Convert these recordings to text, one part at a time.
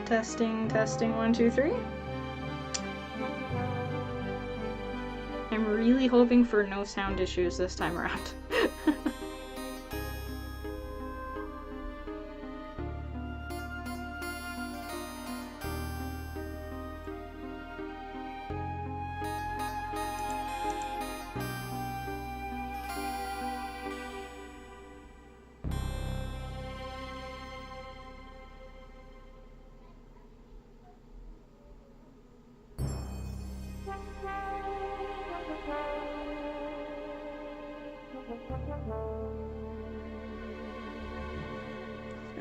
Testing, testing, 1, 2, 3. I'm really hoping for no sound issues this time around.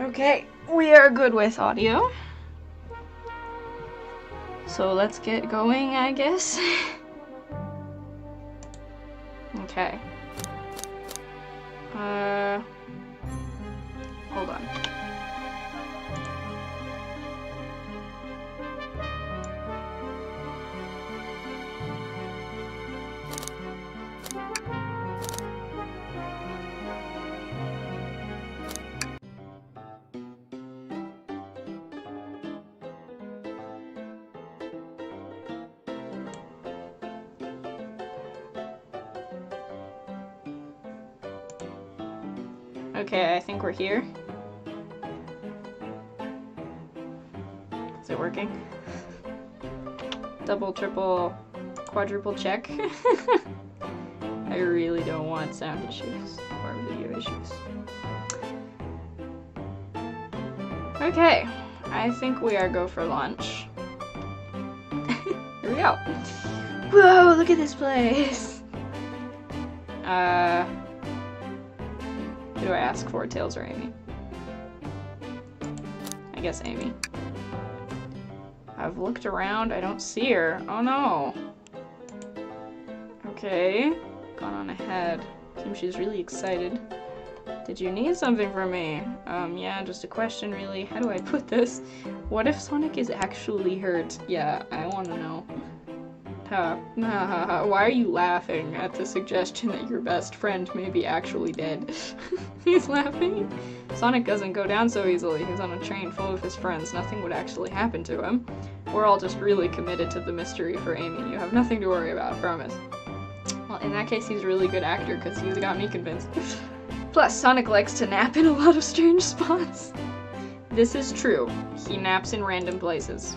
Okay, we are good with audio. So let's get going, I guess. Okay. Hold on. Okay, I think we're here. Is it working? Double, triple, quadruple check. I really don't want sound issues or video issues. Okay, I think we are go for lunch. Here we go. Whoa, look at this place. Who do I ask for, Tails or Amy? I guess Amy. I've looked around, I don't see her. Oh no. Okay, gone on ahead. Seems she's really excited. Did you need something from me? Yeah, just a question really. How do I put this? What if Sonic is actually hurt? Yeah, I wanna know. Why are you laughing at the suggestion that your best friend may be actually dead? He's laughing. Sonic doesn't go down so easily. He's on a train full of his friends. Nothing would actually happen to him. We're all just really committed to the mystery for Amy. You have nothing to worry about, promise. Well, in that case, he's a really good actor because he's got me convinced. Plus, Sonic likes to nap in a lot of strange spots. This is true. He naps in random places.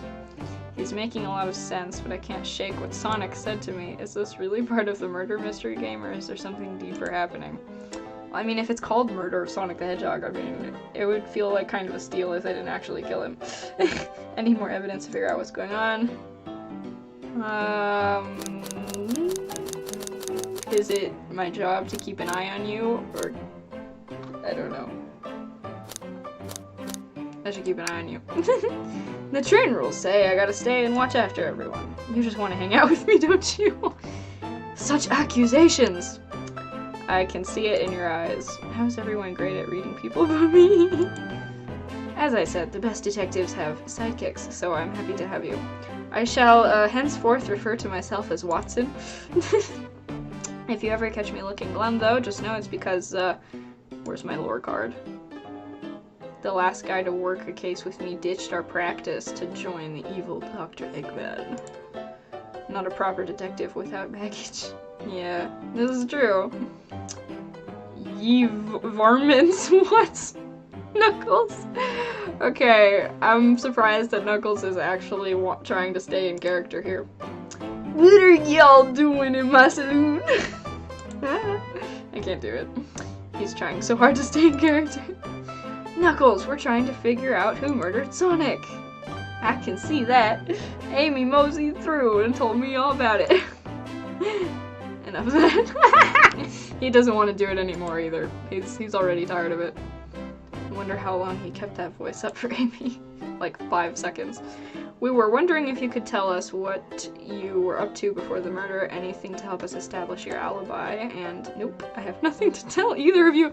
He's making a lot of sense, but I can't shake what Sonic said to me. Is this really part of the murder mystery game, or is there something deeper happening? Well, I mean, if it's called Murder of Sonic the Hedgehog, I mean, it would feel like kind of a steal if they didn't actually kill him. I need more evidence to figure out what's going on. Is it my job to keep an eye on you, or... I don't know. I should keep an eye on you. The train rules say I gotta stay and watch after everyone. You just want to hang out with me, don't you? Such accusations! I can see it in your eyes. How's everyone great at reading people but me? As I said, the best detectives have sidekicks, so I'm happy to have you. I shall henceforth refer to myself as Watson. If you ever catch me looking glum, though, just know it's because, where's my lore card? The last guy to work a case with me ditched our practice to join the evil Dr. Eggman. Not a proper detective without baggage. Yeah, this is true. Ye varmints, what? Knuckles? Okay, I'm surprised that Knuckles is actually trying to stay in character here. What are y'all doing in my saloon? I can't do it. He's trying so hard to stay in character. Knuckles, we're trying to figure out who murdered Sonic. I can see that. Amy moseyed through and told me all about it. Enough of that. He doesn't want to do it anymore either. He's already tired of it. I wonder how long he kept that voice up for Amy. Like 5 seconds. We were wondering if you could tell us what you were up to before the murder, anything to help us establish your alibi, and nope, I have nothing to tell either of you.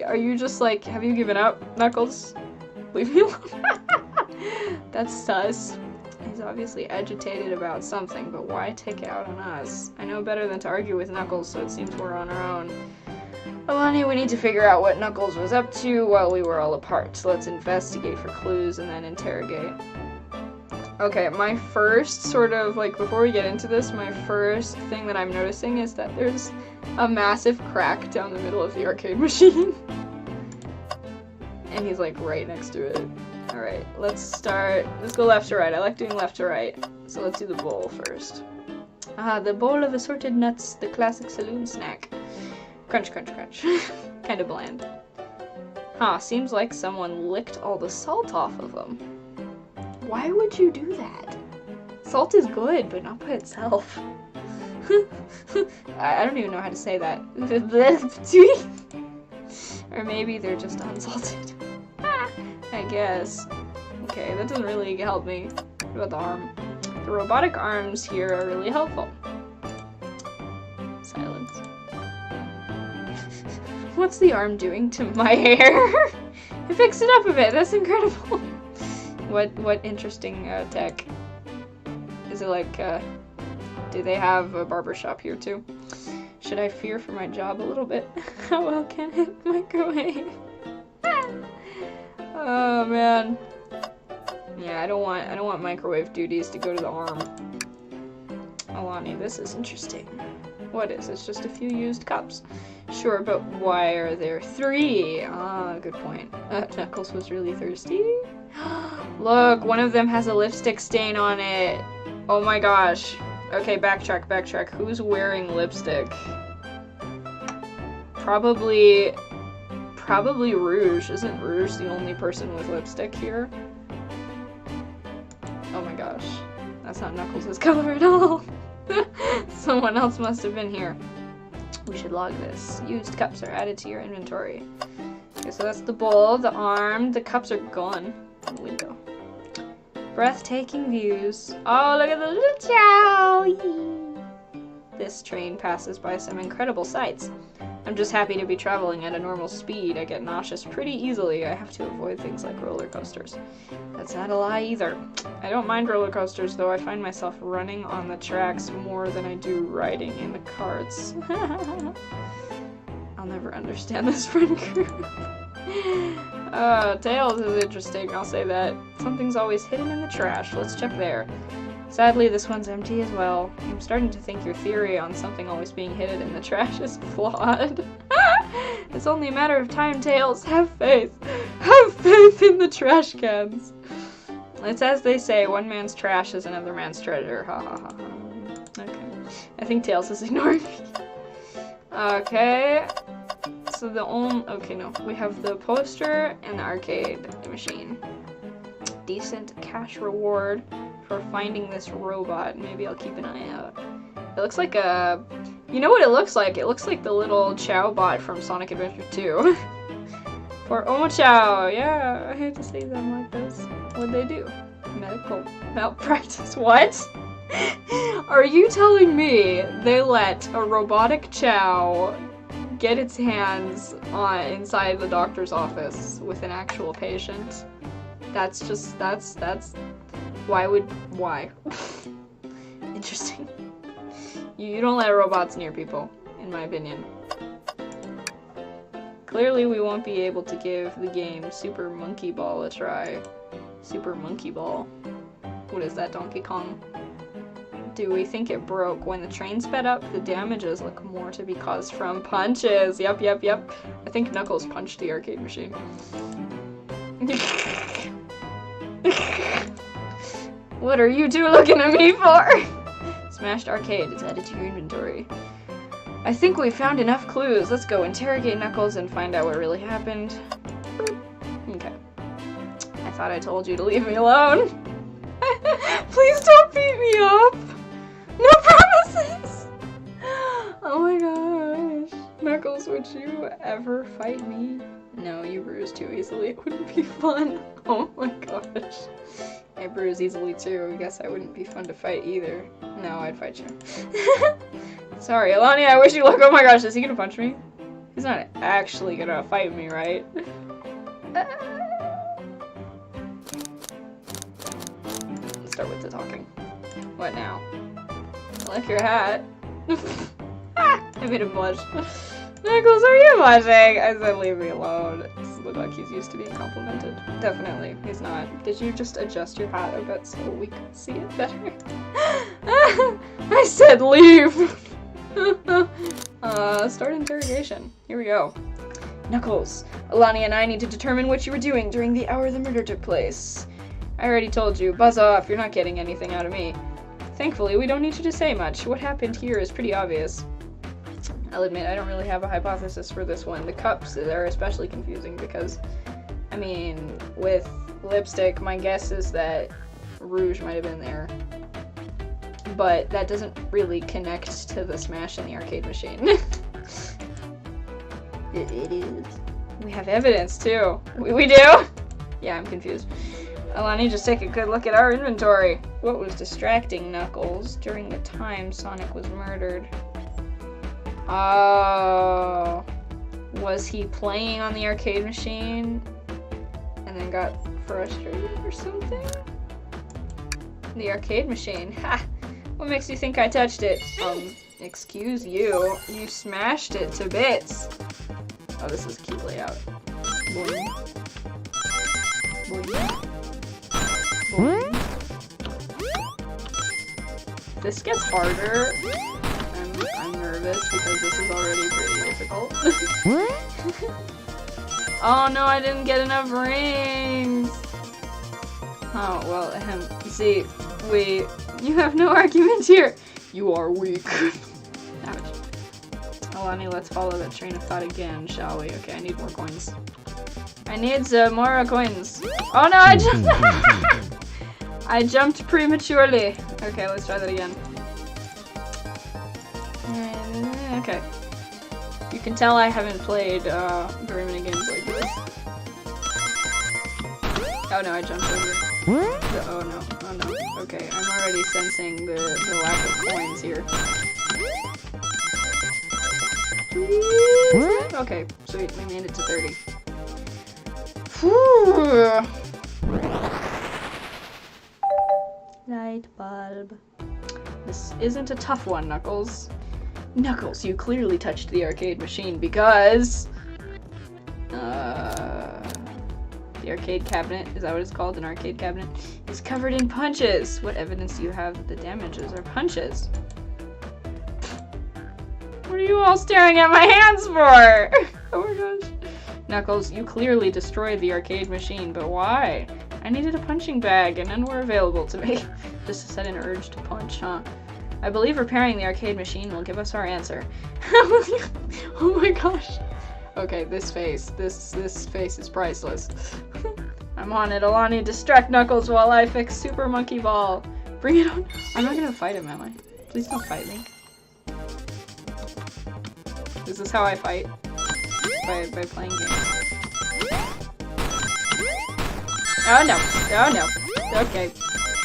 Are you just like, have you given up, Knuckles? Leave me alone. That's sus. He's obviously agitated about something, but why take it out on us? I know better than to argue with Knuckles, so it seems we're on our own. Alani, we need to figure out what Knuckles was up to while we were all apart. So let's investigate for clues and then interrogate. Okay, my first sort of, like, before we get into this, my first thing that I'm noticing is that there's a massive crack down the middle of the arcade machine. And he's, like, right next to it. Alright, let's go left to right. I like doing left to right. So let's do the bowl first. The bowl of assorted nuts, the classic saloon snack. Crunch, crunch, crunch. Kinda bland. Huh, seems like someone licked all the salt off of them. Why would you do that? Salt is good, but not by itself. I don't even know how to say that. Or maybe they're just unsalted. I guess. Okay, that doesn't really help me. What about the arm? The robotic arms here are really helpful. Silence. What's the arm doing to my hair? It fixed it up a bit. That's incredible. What interesting tech. Is it like, do they have a barbershop here too? Should I fear for my job a little bit? How well can it microwave? Oh man. Yeah, I don't want microwave duties to go to the arm. Alani, this is interesting. What is? It's just a few used cups. Sure, but why are there 3? Ah, good point. Knuckles was really thirsty. Look, one of them has a lipstick stain on it. Oh my gosh. Okay, backtrack. Who's wearing lipstick? Probably Rouge. Isn't Rouge the only person with lipstick here? Oh my gosh. That's not Knuckles' color at all. Someone else must have been here. We should log this. Used cups are added to your inventory. Okay, so that's the bowl, the arm, the cups are gone. The window. Breathtaking views. Oh, look at the little chow! This train passes by some incredible sights. I'm just happy to be traveling at a normal speed. I get nauseous pretty easily. I have to avoid things like roller coasters. That's not a lie either. I don't mind roller coasters, though I find myself running on the tracks more than I do riding in the carts. I'll never understand this friend group. Tails is interesting, I'll say that. Something's always hidden in the trash. Let's check there. Sadly, this one's empty as well. I'm starting to think your theory on something always being hidden in the trash is flawed. It's only a matter of time, Tails. Have faith. Have faith in the trash cans. It's as they say, one man's trash is another man's treasure. Ha ha ha ha. Okay. I think Tails is ignoring me. Okay. So okay, no. We have the poster and the arcade machine. Decent cash reward for finding this robot. Maybe I'll keep an eye out. It looks like a... You know what it looks like? It looks like the little Chow bot from Sonic Adventure 2. For Omochow. Yeah, I hate to see them like this. What'd they do? Medical malpractice. What? Are you telling me they let a robotic Chow get its hands on inside the doctor's office with an actual patient? That's why? Interesting. You don't let robots near people, in my opinion. Clearly we won't be able to give the game Super Monkey Ball a try. Super Monkey Ball? What is that, Donkey Kong? Do we think it broke? When the train sped up, the damages look more to be caused from punches. Yep. I think Knuckles punched the arcade machine. What are you two looking at me for? Smashed arcade. It's added to your inventory. I think we found enough clues. Let's go interrogate Knuckles and find out what really happened. Okay. I thought I told you to leave me alone. Please don't beat me up. No promises! Oh my gosh. Knuckles, would you ever fight me? No, you bruise too easily. It wouldn't be fun. Oh my gosh. I bruise easily too. I guess I wouldn't be fun to fight either. No, I'd fight you. Sorry, Alani, I wish you luck. Oh my gosh, is he gonna punch me? He's not actually gonna fight me, right? Let's start with the talking. What now? I like your hat. I made him blush. Knuckles, are you blushing? I said leave me alone. Doesn't look like he's used to being complimented. Definitely, he's not. Did you just adjust your hat a bit so we could see it better? I said leave! Start interrogation. Here we go. Knuckles, Alani and I need to determine what you were doing during the hour the murder took place. I already told you, buzz off, you're not getting anything out of me. Thankfully, we don't need you to say much. What happened here is pretty obvious. I'll admit, I don't really have a hypothesis for this one. The cups are especially confusing because, I mean, with lipstick, my guess is that rouge might have been there. But that doesn't really connect to the smash in the arcade machine. It is. We have evidence, too. We do? Yeah, I'm confused. Alani, just take a good look at our inventory. What was distracting Knuckles during the time Sonic was murdered? Oh. Was he playing on the arcade machine and then got frustrated or something? The arcade machine. Ha! What makes you think I touched it? Excuse you. You smashed it to bits. Oh, this is a cute layout. Boing. Boing. Boing. This gets harder. I'm nervous because this is already pretty difficult. Oh no, I didn't get enough rings! Oh, well, see, you have no argument here! You are weak. Ouch. Alani, let's follow that train of thought again, shall we? Okay, I need more coins. I need more coins. Oh no, I jumped! I jumped prematurely. Okay, let's try that again. Okay. You can tell I haven't played very many games like this. Oh no, I jumped over. Oh no, oh no. Okay, I'm already sensing the lack of coins here. Okay, sweet, we made it to 30. Whew. Light bulb. This isn't a tough one, Knuckles. Knuckles, you clearly touched the arcade machine because... the arcade cabinet, is that what it's called? An arcade cabinet? Is covered in punches! What evidence do you have that the damages are punches? What are you all staring at my hands for? Oh my gosh. Knuckles, you clearly destroyed the arcade machine, but why? I needed a punching bag and none were available to me. Just a sudden urge to punch, huh? I believe repairing the arcade machine will give us our answer. Oh my gosh. Okay, this face is priceless. I'm on it, Alani. Distract Knuckles while I fix Super Monkey Ball. Bring it on. I'm not gonna fight him, am I? Please don't fight me. Is this how I fight? By playing games. Oh no. Oh no. Okay.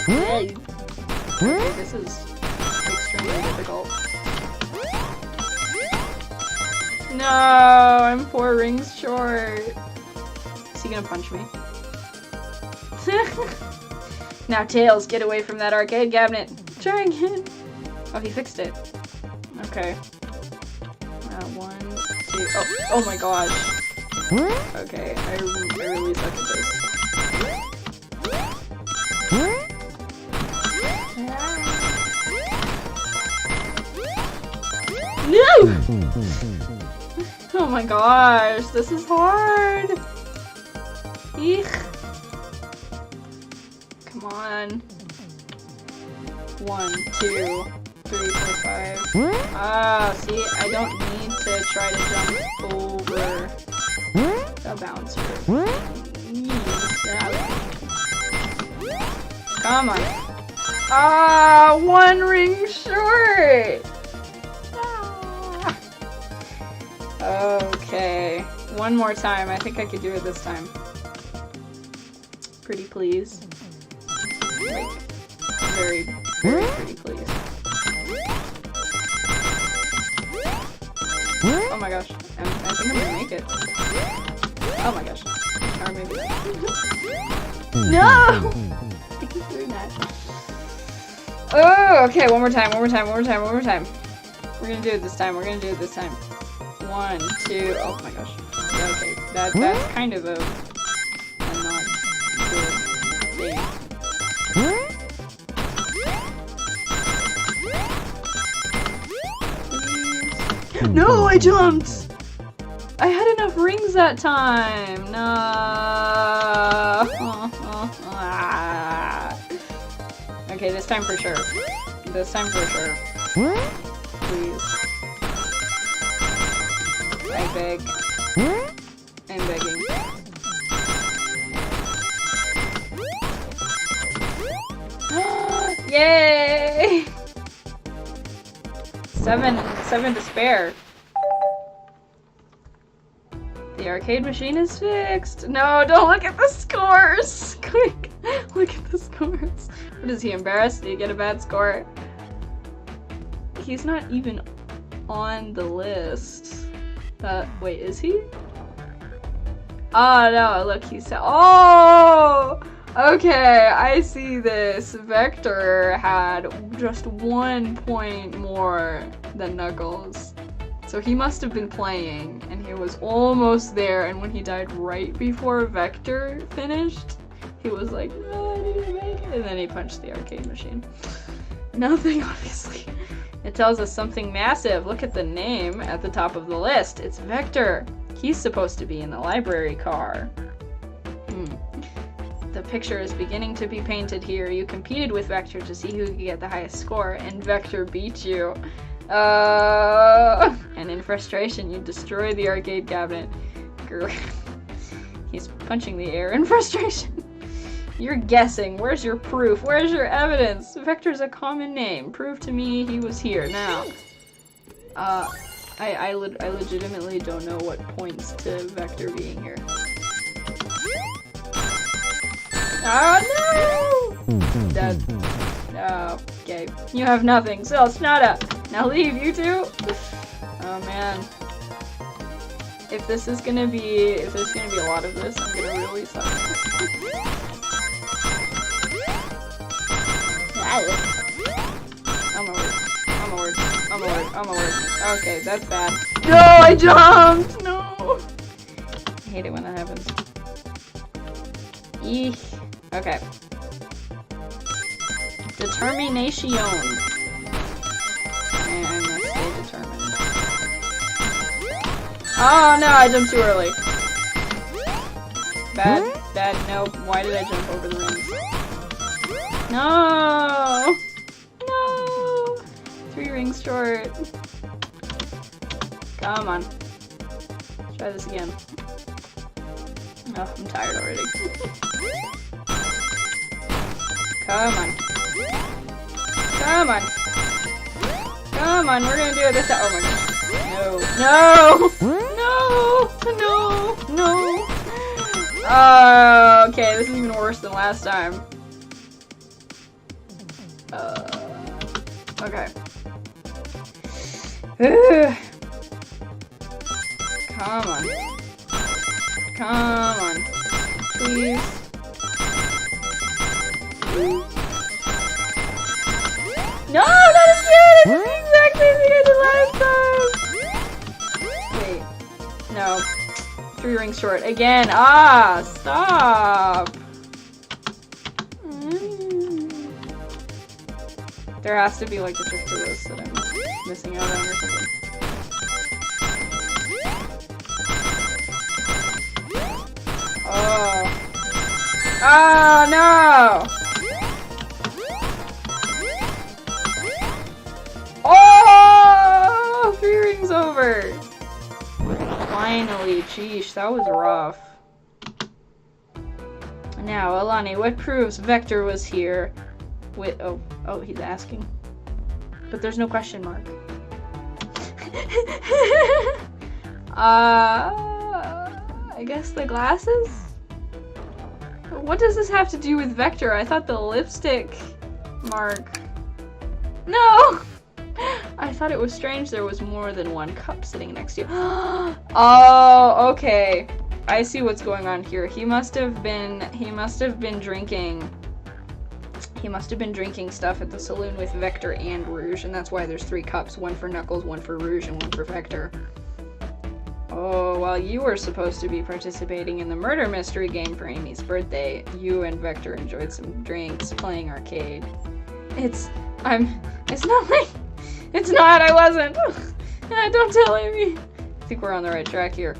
Okay, this is extremely difficult. No, I'm 4 rings short. Is he gonna punch me? Now, Tails, get away from that arcade cabinet. Try again. Oh, he fixed it. Okay. 1, 2. Oh my gosh. Okay, I really suck at this. No! Oh my gosh, this is hard. Eek. Come on. 1, 2, 3, 4, 5. Ah, see, I don't need to try to jump over the bouncer. Come on. Ah, 1 ring short. Okay, one more time. I think I could do it this time. Pretty please. Like, very, very pretty please. Oh my gosh, I think I'm gonna make it. Oh my gosh. Or maybe not. No! I keep doing that. Oh, okay, one more time. We're gonna do it this time. 1, 2, oh my gosh. Okay, that's kind of a not good thing. No, I jumped! I had enough rings that time! No. Okay, this time for sure. Please. I beg. I'm begging. Yay! 7 to spare. The arcade machine is fixed. No, don't look at the scores. Quick, look at the scores. What is he, embarrassed? Did he get a bad score? He's not even on the list. Wait, is he? Oh no, look, he said, oh! Okay, I see this. Vector had just 1 point more than Knuckles. So he must have been playing, and he was almost there, and when he died right before Vector finished, he was like, no, I didn't make it, and then he punched the arcade machine. Nothing, obviously. It tells us something massive. Look at the name at the top of the list. It's Vector. He's supposed to be in the library car. The picture is beginning to be painted here. You competed with Vector to see who could get the highest score, and Vector beat you. And in frustration, you destroy the arcade cabinet. He's punching the air in frustration. You're guessing. Where's your proof? Where's your evidence? Vector's a common name. Prove to me he was here. Now. I legitimately don't know what points to Vector being here. Oh no! Dead. Oh, okay. You have nothing, so it's not up. Now leave, you two! Oh man. If there's gonna be a lot of this, I'm gonna really suck. Oh my word. Okay, that's bad. No, I jumped! No! I hate it when that happens. Eek. Okay. Determination. I must stay determined. Oh no, I jumped too early. Bad, nope. Why did I jump over the rings? No! No! 3 rings short. Come on. Let's try this again. Oh, I'm tired already. Come on. Come on. Come on, we're gonna do it this time. Oh my god. No. No! No! No! No! Oh, okay, this is even worse than last time. Okay. Come on. Come on. Please. No, not again! It's the exact same thing I did last time! Wait. No. 3 rings short. Again. Ah! Stop! There has to be like a trick to this that I'm missing out on or something. Oh. Oh no! Oh! 3 rings over! Finally, sheesh, that was rough. Now, Alani, what proves Vector was here? With oh, he's asking. But there's no question mark. I guess the glasses? What does this have to do with Vector? I thought the lipstick mark. No! I thought it was strange there was more than one cup sitting next to you. Oh, okay. I see what's going on here. He must have been drinking. He must have been drinking stuff at the saloon with Vector and Rouge, and that's why there's 3 cups. 1 for Knuckles, 1 for Rouge, and 1 for Vector. Oh, while you were supposed to be participating in the murder mystery game for Amy's birthday, you and Vector enjoyed some drinks, playing arcade. It's not like... It's not, I wasn't! Don't tell Amy! I think we're on the right track here.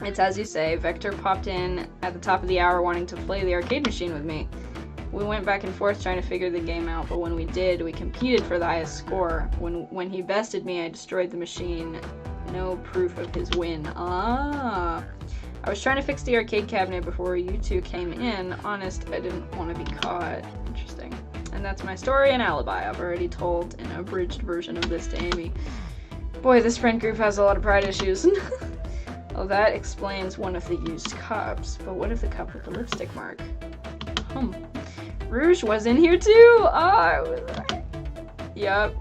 It's as you say, Vector popped in at the top of the hour wanting to play the arcade machine with me. We went back and forth trying to figure the game out, but when we did, we competed for the highest score. When he bested me, I destroyed the machine. No proof of his win. Ah. I was trying to fix the arcade cabinet before you two came in. Honest, I didn't want to be caught. Interesting. And that's my story and alibi. I've already told an abridged version of this to Amy. Boy, this friend group has a lot of pride issues. Oh, that explains one of the used cups. But what if the cup with the lipstick mark? Rouge was in here too! Oh, I was right. Yup.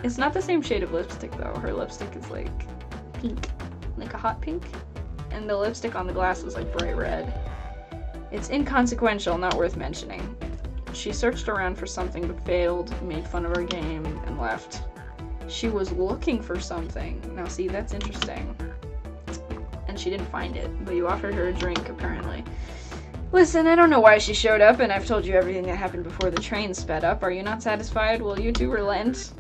It's not the same shade of lipstick though. Her lipstick is like pink. Like a hot pink. And the lipstick on the glass is like bright red. It's inconsequential, not worth mentioning. She searched around for something but failed, made fun of our game, and left. She was looking for something. Now see, that's interesting. And she didn't find it, but you offered her a drink, apparently. Listen, I don't know why she showed up, and I've told you everything that happened before the train sped up. Are you not satisfied? Will you two relent?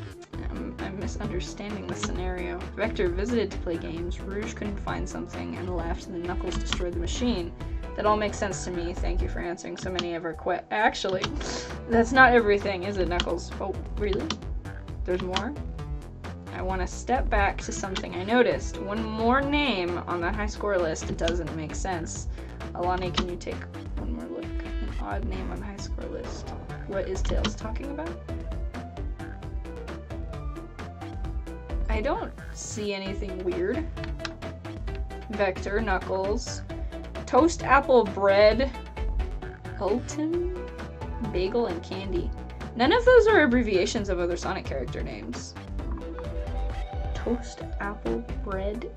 I'm misunderstanding the scenario. Vector visited to play games, Rouge couldn't find something, and left, and then Knuckles destroyed the machine. That all makes sense to me. Thank you for answering so many of our questions. Actually, that's not everything, is it, Knuckles? Oh, really? There's more? I want to step back to something I noticed. One more name on that high score list. It doesn't make sense. Alani, can you take one more look? An odd name on the high score list. What is Tails talking about? I don't see anything weird. Vector, Knuckles, Toast, Apple, Bread, Ultim, Bagel, and Candy. None of those are abbreviations of other Sonic character names. Toast, Apple, Bread,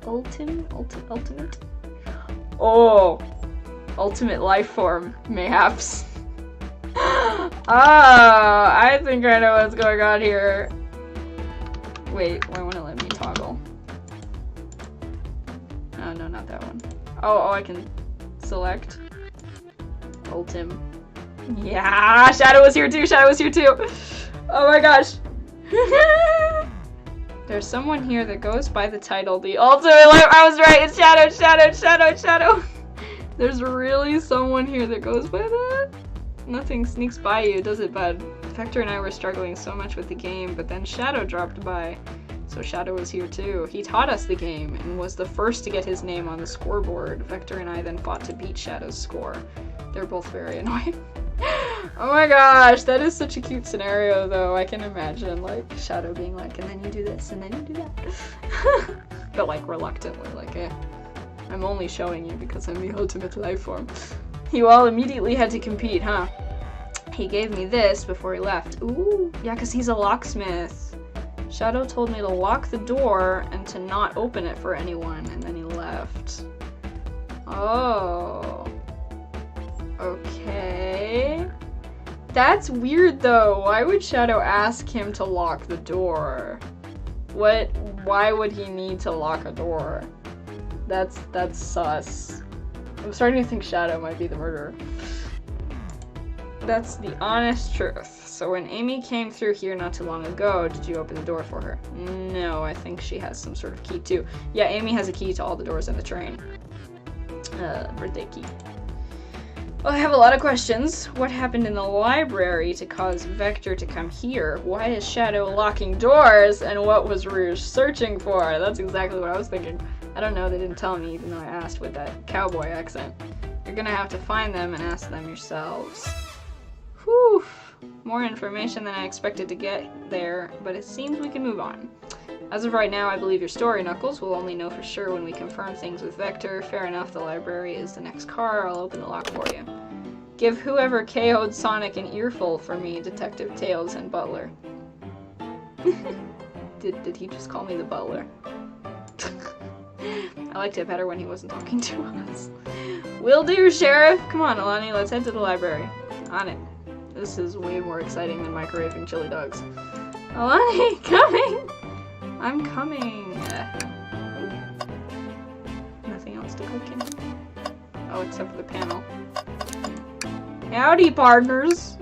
Ultimate? Oh! Ultimate life form, mayhaps. Oh, I think I know what's going on here. Wait, why won't it let me toggle? Oh, no, not that one. Oh, I can select Ultim. Yeah, Shadow was here too, Shadow was here too. Oh my gosh. There's someone here that goes by the title, the Ultimate Life. I was right, it's Shadow, Shadow, Shadow, Shadow. There's really someone here that goes by that? Nothing sneaks by you, does it, bud? Vector and I were struggling so much with the game, but then Shadow dropped by. So Shadow was here too. He taught us the game and was the first to get his name on the scoreboard. Vector and I then fought to beat Shadow's score. They're both very annoying. Oh my gosh, that is such a cute scenario though. I can imagine like Shadow being like, and then you do this, and then you do that. But like reluctantly, like, eh. I'm only showing you because I'm the ultimate life form. You all immediately had to compete, huh? He gave me this before he left. Ooh, yeah, because he's a locksmith. Shadow told me to lock the door and to not open it for anyone, and then he left. Oh. Okay. That's weird, though. Why would Shadow ask him to lock the door? Why would he need to lock a door? That's sus. I'm starting to think Shadow might be the murderer. That's the honest truth. So when Amy came through here not too long ago, did you open the door for her? No, I think she has some sort of key too. Yeah, Amy has a key to all the doors in the train. Birthday key. Well, I have a lot of questions. What happened in the library to cause Vector to come here? Why is Shadow locking doors? And what was Rouge searching for? That's exactly what I was thinking. I don't know, they didn't tell me, even though I asked with that cowboy accent. You're gonna have to find them and ask them yourselves. Whew. More information than I expected to get there, but it seems we can move on. As of right now, I believe your story, Knuckles. We'll only know for sure when we confirm things with Vector. Fair enough, the library is the next car. I'll open the lock for you. Give whoever KO'd Sonic an earful for me, Detective Tails and Butler. Did he just call me the Butler? I liked it better when he wasn't talking to us. Will do, Sheriff! Come on, Alani, let's head to the library. On it. This is way more exciting than microwaving chili dogs. Alani, coming! I'm coming. Nothing else to cook in. Oh, except for the panel. Howdy, partners!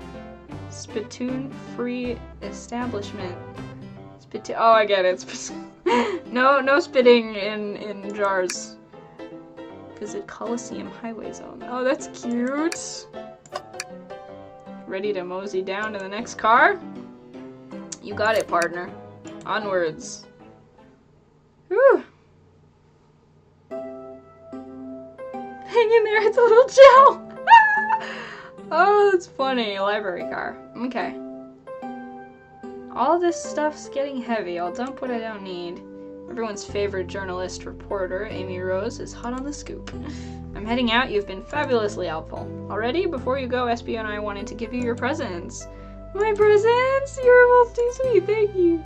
Spittoon-free establishment. Oh, I get it. No spitting in jars. Visit Coliseum Highway Zone. Oh, that's cute. Ready to mosey down to the next car? You got it, partner. Onwards. Whew. Hang in there, it's a little chill. Oh, that's funny. Library car. Okay. All this stuff's getting heavy. I'll dump what I don't need. Everyone's favorite journalist reporter, Amy Rose, is hot on the scoop. I'm heading out. You've been fabulously helpful. Already, before you go, SBO and I wanted to give you your presents. My presents? You're both too sweet. Thank you.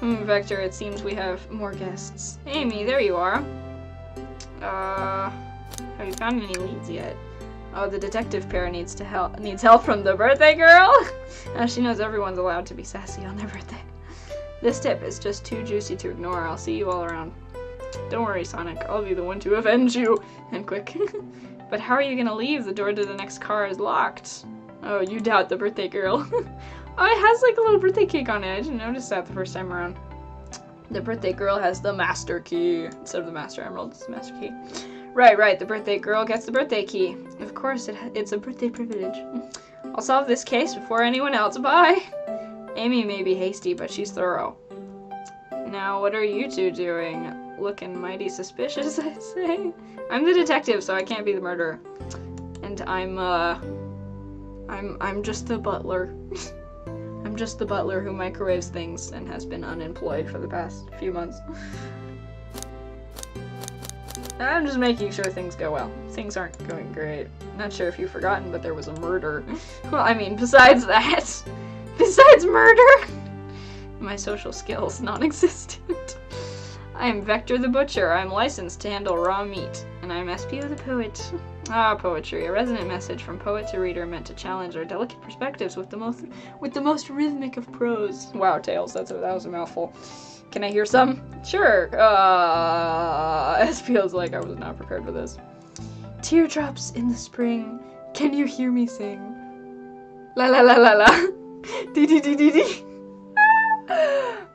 Vector, it seems we have more guests. Amy, there you are. Have you found any leads yet? Oh, the detective pair needs help from the birthday girl. Now she knows everyone's allowed to be sassy on their birthday. This tip is just too juicy to ignore. I'll see you all around. Don't worry, Sonic. I'll be the one to avenge you. And quick. But how are you gonna leave? The door to the next car is locked. Oh, you doubt the birthday girl. Oh, it has like a little birthday cake on it. I didn't notice that the first time around. The birthday girl has the master key. Instead of the master emerald, it's the master key. Right. The birthday girl gets the birthday key. Of course, it's a birthday privilege. I'll solve this case before anyone else. Bye. Amy may be hasty, but she's thorough. Now, what are you two doing? Looking mighty suspicious, I'd say. I'm the detective, so I can't be the murderer. And I'm just the butler. I'm just the butler who microwaves things and has been unemployed for the past few months. I'm just making sure things go well. Things aren't going great. Not sure if you've forgotten, but there was a murder. Well, I mean, besides that. Besides murder! My social skills non-existent. I am Vector the Butcher. I'm licensed to handle raw meat. And I'm SPO the Poet. Ah, poetry. A resonant message from poet to reader meant to challenge our delicate perspectives with the most rhythmic of prose. Wow, Tails, that was a mouthful. Can I hear some? Sure. SPO's like, I was not prepared for this. Teardrops in the spring. Can you hear me sing? La la la la la. Dee dee dee dee dee.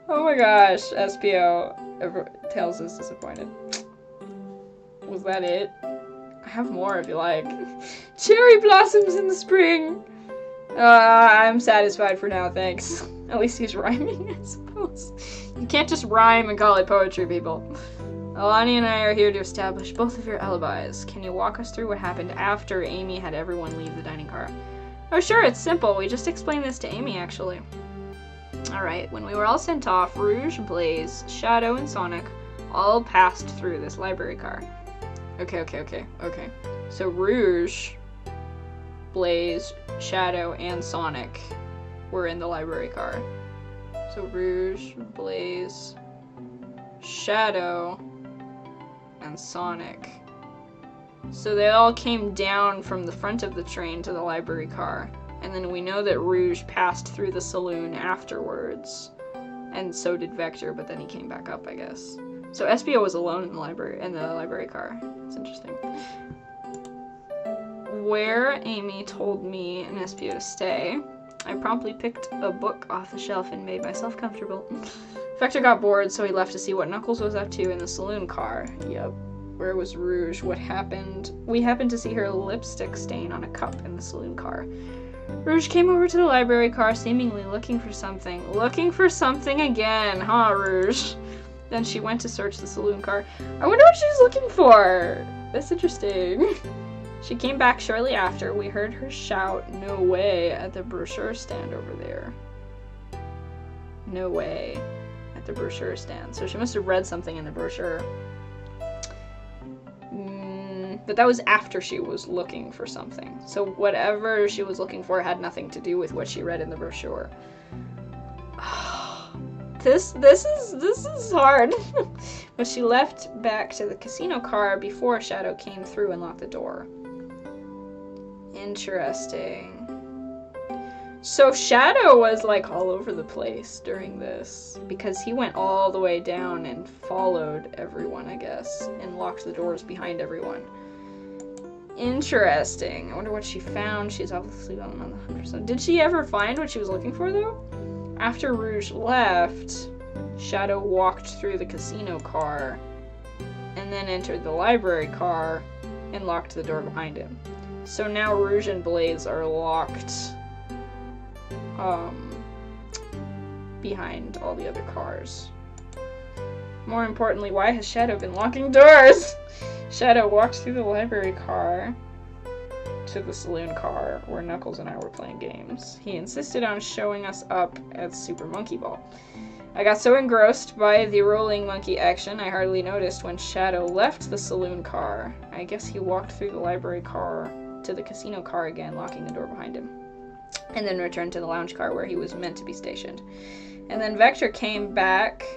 Oh my gosh, SPO. Tails is disappointed. Was that it? I have more if you like. Cherry blossoms in the spring. I'm satisfied for now, thanks. At least he's rhyming, I suppose. You can't just rhyme and call it poetry, people. Alani and I are here to establish both of your alibis. Can you walk us through what happened after Amy had everyone leave the dining car? Oh sure, it's simple. We just explained this to Amy, actually. Alright, when we were all sent off, Rouge, Blaze, Shadow, and Sonic all passed through this library car. Okay. So Rouge, Blaze, Shadow, and Sonic were in the library car. So Rouge, Blaze, Shadow, and Sonic. So they all came down from the front of the train to the library car. And then we know that Rouge passed through the saloon afterwards. And so did Vector, but then he came back up, I guess. So SPO was alone in the library car. It's interesting. Where Amy told me and SPO to stay, I promptly picked a book off the shelf and made myself comfortable. Vector got bored, so he left to see what Knuckles was up to in the saloon car. Yep. Where was Rouge? What happened? We happened to see her lipstick stain on a cup in the saloon car. Rouge came over to the library car, seemingly looking for something. Looking for something again, huh, Rouge? Then she went to search the saloon car. I wonder what she's looking for. That's interesting. She came back shortly after. We heard her shout, "No way," at the brochure stand over there. No way at the brochure stand. So she must have read something in the brochure. But that was after she was looking for something. So whatever she was looking for had nothing to do with what she read in the brochure. This is hard. But she left back to the casino car before Shadow came through and locked the door. Interesting. So Shadow was like all over the place during this because he went all the way down and followed everyone, I guess, and locked the doors behind everyone. Interesting. I wonder what she found. She's obviously on the hunt or something. Did she ever find what she was looking for, though? After Rouge left, Shadow walked through the casino car and then entered the library car and locked the door behind him. So now Rouge and Blaze are locked behind all the other cars. More importantly, why has Shadow been locking doors? Shadow walked through the library car to the saloon car where Knuckles and I were playing games. He insisted on showing us up at Super Monkey Ball. I got so engrossed by the rolling monkey action, I hardly noticed when Shadow left the saloon car. I guess he walked through the library car to the casino car again, locking the door behind him, and then returned to the lounge car where he was meant to be stationed. And then Vector came back.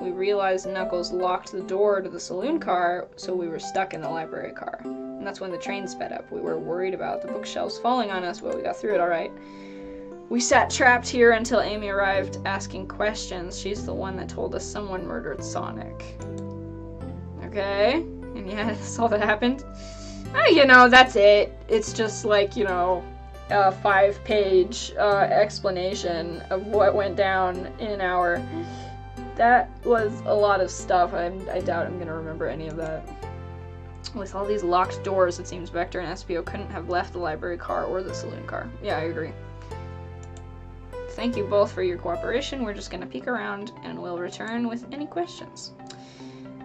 We realized Knuckles locked the door to the saloon car, so we were stuck in the library car. And that's when the train sped up. We were worried about the bookshelves falling on us, but we got through it all right. We sat trapped here until Amy arrived asking questions. She's the one that told us someone murdered Sonic. Okay? And yeah, that's all that happened. That's it. It's just like, a 5-page explanation of what went down in an hour. That was a lot of stuff. I doubt I'm going to remember any of that. With all these locked doors, it seems Vector and SPO couldn't have left the library car or the saloon car. Yeah, I agree. Thank you both for your cooperation. We're just going to peek around and we'll return with any questions.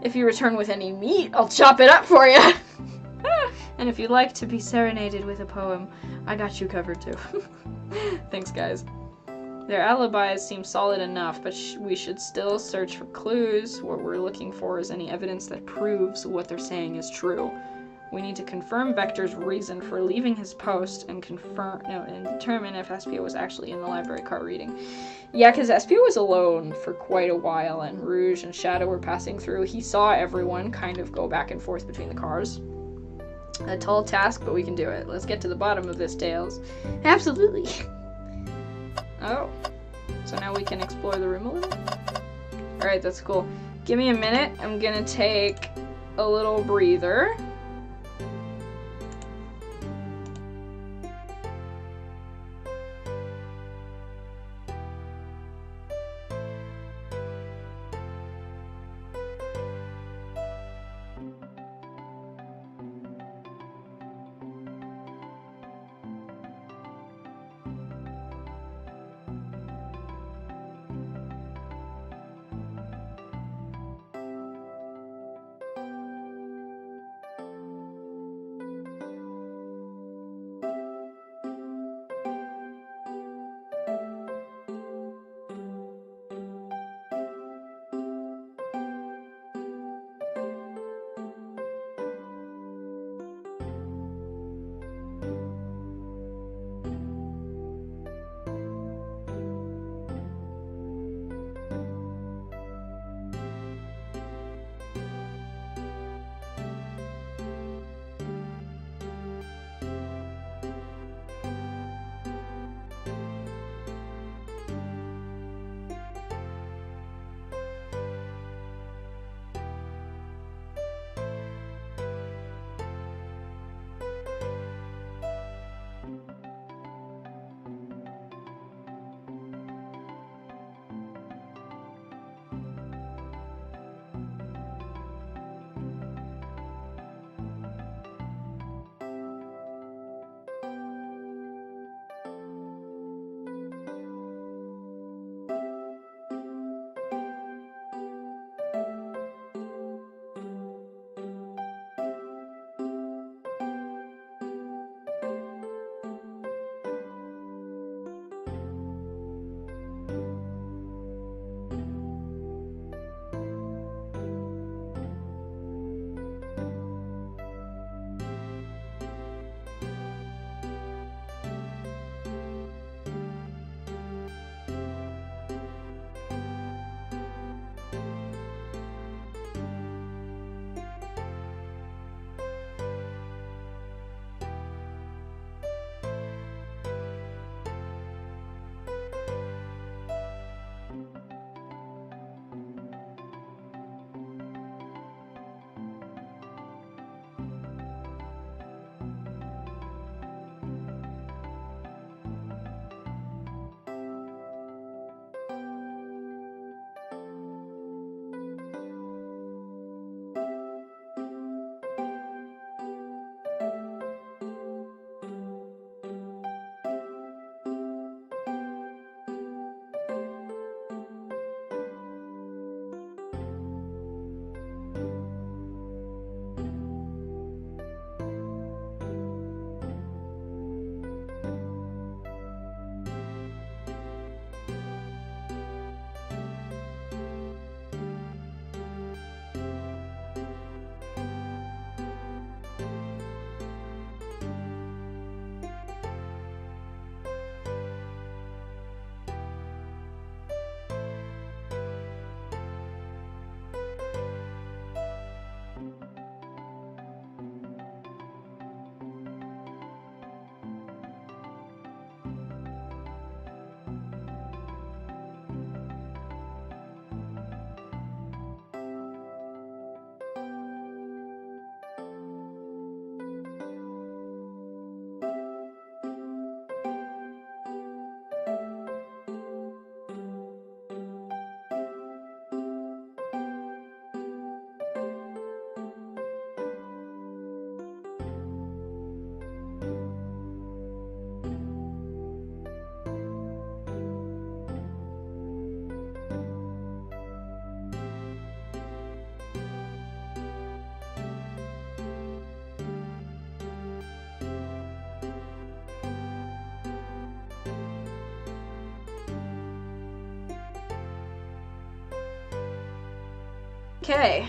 If you return with any meat, I'll chop it up for you. And if you'd like to be serenaded with a poem, I got you covered too. Thanks, guys. Their alibis seem solid enough, but we should still search for clues. What we're looking for is any evidence that proves what they're saying is true. We need to confirm Vector's reason for leaving his post and determine if SPO was actually in the library car reading. Yeah, because SPO was alone for quite a while, and Rouge and Shadow were passing through. He saw everyone kind of go back and forth between the cars. A tall task, but we can do it. Let's get to the bottom of this, Tails. Absolutely. Oh. So now we can explore the room a little? Alright, that's cool. Give me a minute. I'm gonna take a little breather. Okay.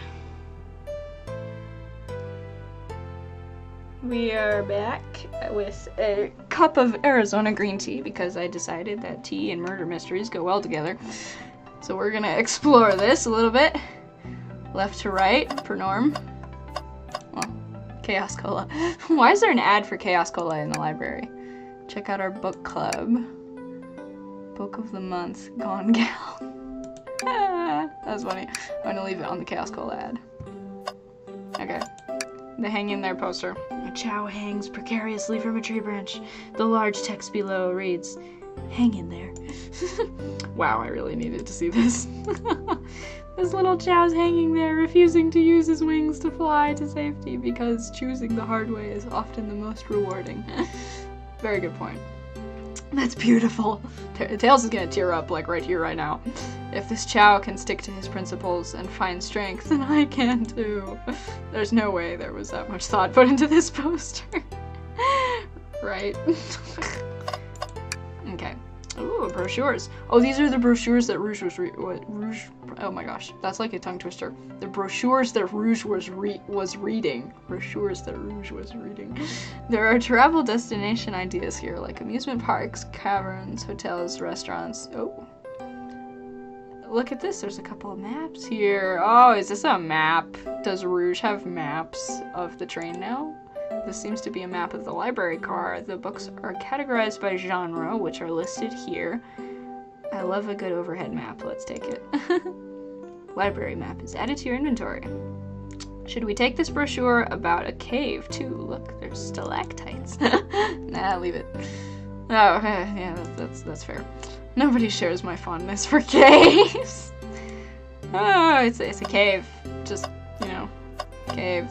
We are back with a cup of Arizona green tea because I decided that tea and murder mysteries go well together. So we're gonna explore this a little bit. Left to right, per norm. Well, Chaos Cola. Why is there an ad for Chaos Cola in the library? Check out our book club. Book of the month, Gone Gal. That's funny. I'm gonna leave it on the Chaos Cola ad. Okay. The hang in there poster. A chow hangs precariously from a tree branch. The large text below reads, "Hang in there." Wow, I really needed to see this. This little chow's hanging there, refusing to use his wings to fly to safety because choosing the hard way is often the most rewarding. Very good point. That's beautiful. Tails is gonna tear up, like, right here, right now. If this chow can stick to his principles and find strength, then I can too. There's no way there was that much thought put into this poster. Right? Okay. Ooh, brochures. Oh, these are the brochures that Rouge was Rouge. Oh my gosh, that's like a tongue twister. The brochures that Rouge was reading. Brochures that Rouge was reading. There are travel destination ideas here, like amusement parks, caverns, hotels, restaurants. Oh. Look at this, there's a couple of maps here. Oh, is this a map? Does Rouge have maps of the train now? This seems to be a map of the library car. The books are categorized by genre, which are listed here. I love a good overhead map. Let's take it. Library map is added to your inventory. Should we take this brochure about a cave, too? Look, there's stalactites. Nah, leave it. Oh, yeah, that's fair. Nobody shares my fondness for caves. Oh, it's a cave. Just, you know, cave.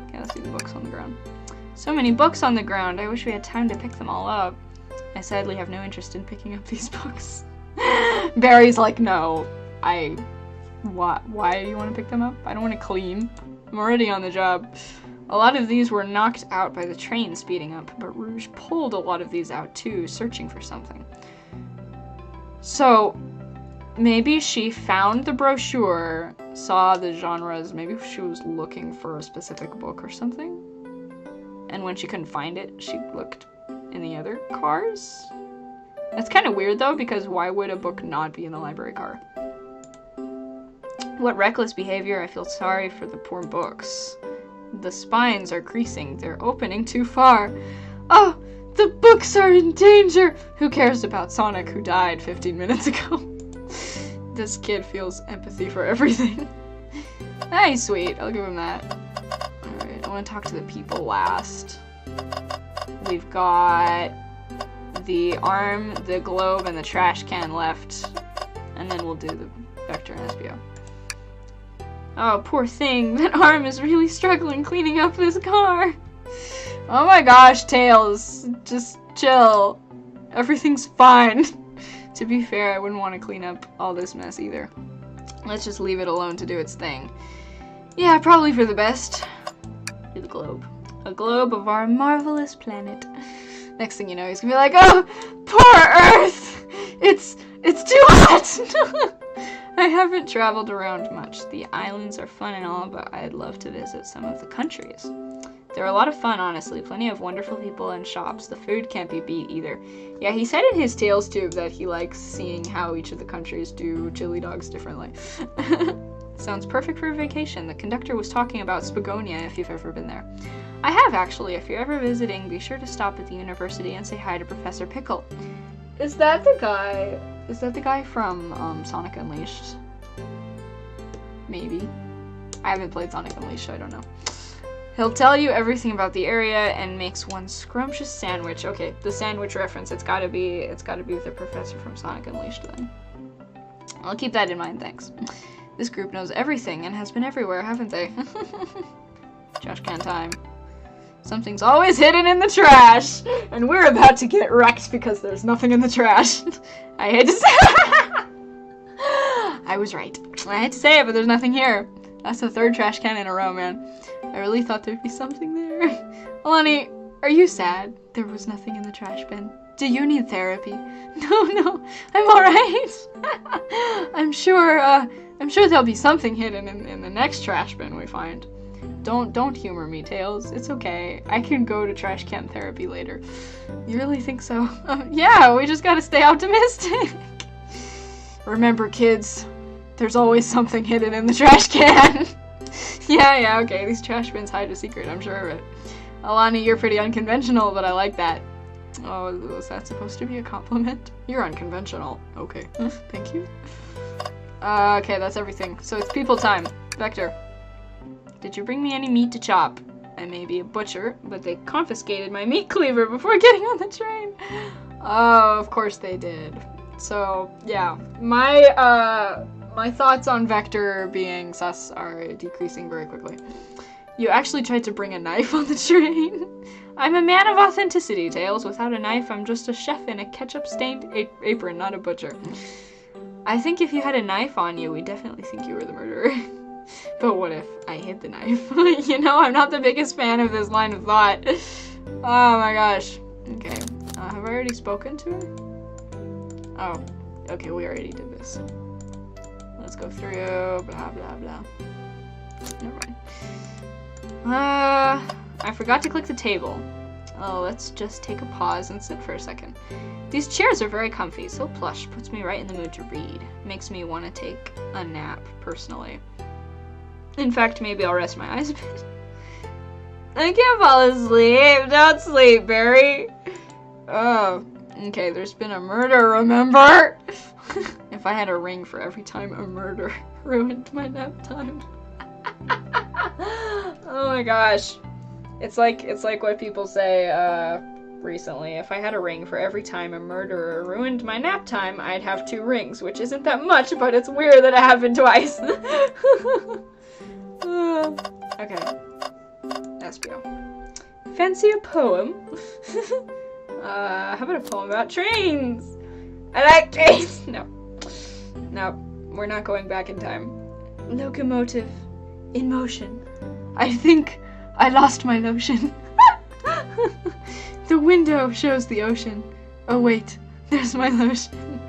Okay, let's see the books on the ground. So many books on the ground. I wish we had time to pick them all up. I sadly have no interest in picking up these books. Barry's like, no. Why do you want to pick them up? I don't want to clean. I'm already on the job. A lot of these were knocked out by the train speeding up, but Rouge pulled a lot of these out too, searching for something. So, maybe she found the brochure, saw the genres, maybe she was looking for a specific book or something. And when she couldn't find it, she looked in the other cars? That's kind of weird though, because why would a book not be in the library car? What reckless behavior. I feel sorry for the poor books. The spines are creasing. They're opening too far. Oh, the books are in danger! Who cares about Sonic, who died 15 minutes ago? This kid feels empathy for everything. Nice, sweet. I'll give him that. Alright, I want to talk to the people last. We've got the arm, the globe, and the trash can left. And then we'll do the Vector and SBO. Oh, poor thing. That arm is really struggling cleaning up this car. Oh my gosh, Tails. Just chill. Everything's fine. To be fair, I wouldn't want to clean up all this mess either. Let's just leave it alone to do its thing. Yeah, probably for the best. Do the globe. A globe of our marvelous planet. Next thing you know, he's gonna be like, oh, poor Earth! It's too hot! I haven't traveled around much. The islands are fun and all, but I'd love to visit some of the countries. They're a lot of fun, honestly. Plenty of wonderful people and shops. The food can't be beat either. Yeah, he said in his Tales tube that he likes seeing how each of the countries do chili dogs differently. Sounds perfect for a vacation. The conductor was talking about Spagonia, if you've ever been there. I have, actually. If you're ever visiting, be sure to stop at the university and say hi to Professor Pickle. Is that the guy from Sonic Unleashed? Maybe. I haven't played Sonic Unleashed, so I don't know. He'll tell you everything about the area and makes one scrumptious sandwich. Okay, the sandwich reference. It's gotta be the professor from Sonic Unleashed then. I'll keep that in mind, thanks. This group knows everything and has been everywhere, haven't they? Trash can time. Something's always hidden in the trash! And we're about to get wrecked because there's nothing in the trash. I hate to say I was right. I hate to say it, but there's nothing here. That's the third trash can in a row, man. I really thought there'd be something there. Alani, are you sad? There was nothing in the trash bin. Do you need therapy? No, I'm alright. I'm I'm sure there'll be something hidden in the next trash bin we find. Don't humor me, Tails. It's okay. I can go to trash can therapy later. You really think so? Yeah, we just gotta stay optimistic. Remember, kids, there's always something hidden in the trash can. Yeah, okay, these trash bins hide a secret, I'm sure of it. Alani, you're pretty unconventional, but I like that. Oh, was that supposed to be a compliment? You're unconventional. Okay, thank you. Okay, that's everything. So it's people time. Vector, did you bring me any meat to chop? I may be a butcher, but they confiscated my meat cleaver before getting on the train. Oh, of course they did. So, yeah, my thoughts on Vector being sus are decreasing very quickly. You actually tried to bring a knife on the train? I'm a man of authenticity, Tails. Without a knife, I'm just a chef in a ketchup-stained apron, not a butcher. I think if you had a knife on you, we'd definitely think you were the murderer. But what if I hid the knife? You know, I'm not the biggest fan of this line of thought. Oh my gosh. Okay, have I already spoken to her? Oh, okay, we already did this. Let's go through, blah, blah, blah. Never mind. I forgot to click the table. Oh, let's just take a pause and sit for a second. These chairs are very comfy, so plush, puts me right in the mood to read. Makes me want to take a nap, personally. In fact, maybe I'll rest my eyes a bit. I can't fall asleep. Don't sleep, Barry. Oh, okay, there's been a murder, remember? If I had a ring for every time a murder ruined my nap time. Oh my gosh. It's like what people say recently. If I had a ring for every time a murderer ruined my nap time, I'd have 2 rings, which isn't that much, but it's weird that it happened twice. Okay. SBO. Fancy a poem? How about a poem about trains? I like trains! No, we're not going back in time. Locomotive in motion. I think I lost my lotion. The window shows the ocean. Oh wait, there's my lotion.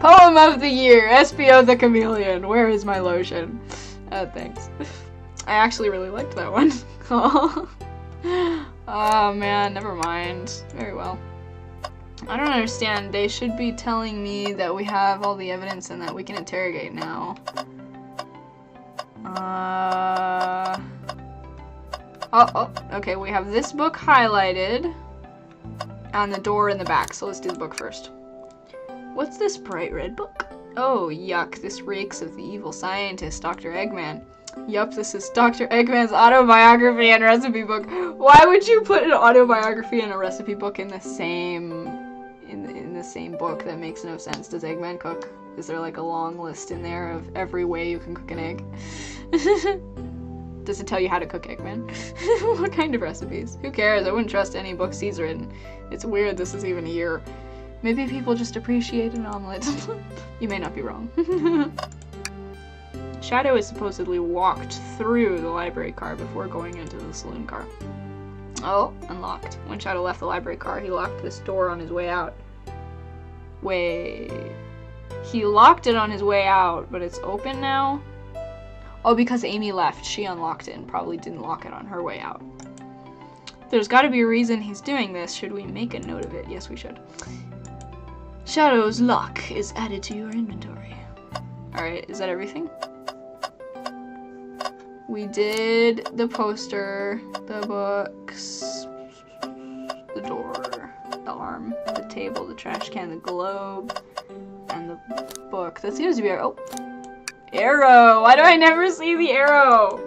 Poem of the year, SBO the Chameleon. Where is my lotion? Thanks. I actually really liked that one. Oh man, never mind. Very well. I don't understand. They should be telling me that we have all the evidence and that we can interrogate now. Okay, we have this book highlighted and the door in the back, so let's do the book first. What's this bright red book? Oh, yuck, this reeks of the evil scientist, Dr. Eggman. Yup, this is Dr. Eggman's autobiography and recipe book. Why would you put an autobiography and a recipe book in the same book? That makes no sense. Does Eggman cook? Is there like a long list in there of every way you can cook an egg? Does it tell you how to cook Eggman? What kind of recipes? Who cares? I wouldn't trust any books he's written. It's weird this is even a year. Maybe people just appreciate an omelet. You may not be wrong. Shadow is supposedly walked through the library car before going into the saloon car. Oh, unlocked. When Shadow left the library car, he locked this door on his way out. Wait. He locked it on his way out, but it's open now? Oh, because Amy left. She unlocked it and probably didn't lock it on her way out. There's gotta be a reason he's doing this. Should we make a note of it? Yes, we should. Shadow's lock is added to your inventory. Alright, is that everything? We did the poster, the books, the door, the arm, the table, the trash can, the globe, and the book. That seems to be our— oh! Arrow! Why do I never see the arrow?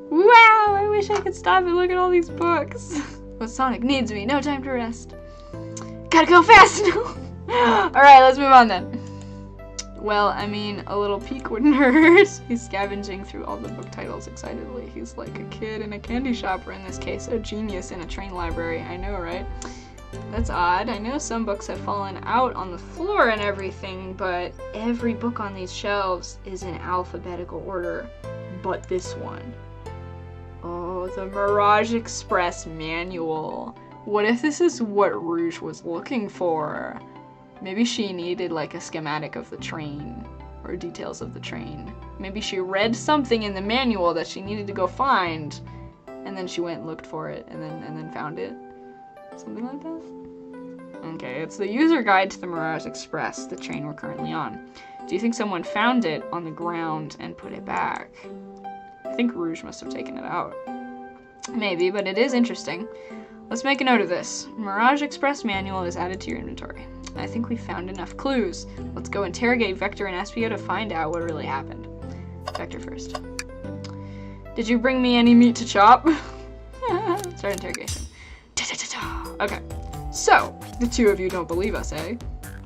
Wow! I wish I could stop and look at all these books. But Sonic needs me. No time to rest. Gotta go fast now! Alright, let's move on then. Well, I mean, a little peek wouldn't hurt. He's scavenging through all the book titles excitedly. He's like a kid in a candy shop, or in this case, a genius in a train library. I know, right? That's odd. I know some books have fallen out on the floor and everything, but every book on these shelves is in alphabetical order, but this one. Oh, the Mirage Express manual. What if this is what Rouge was looking for? Maybe she needed like a schematic of the train. or details of the train. Maybe she read something in the manual that she needed to go find, and then she went and looked for it, and then found it. Something like that? Okay, it's the user guide to the Mirage Express, the train we're currently on. Do you think someone found it on the ground and put it back? I think Rouge must have taken it out. Maybe, but it is interesting. Let's make a note of this. Mirage Express manual is added to your inventory. I think we found enough clues. Let's go interrogate Vector and Espio to find out what really happened. Vector first. Did you bring me any meat to chop? Start interrogation. Okay, so the two of you don't believe us, eh?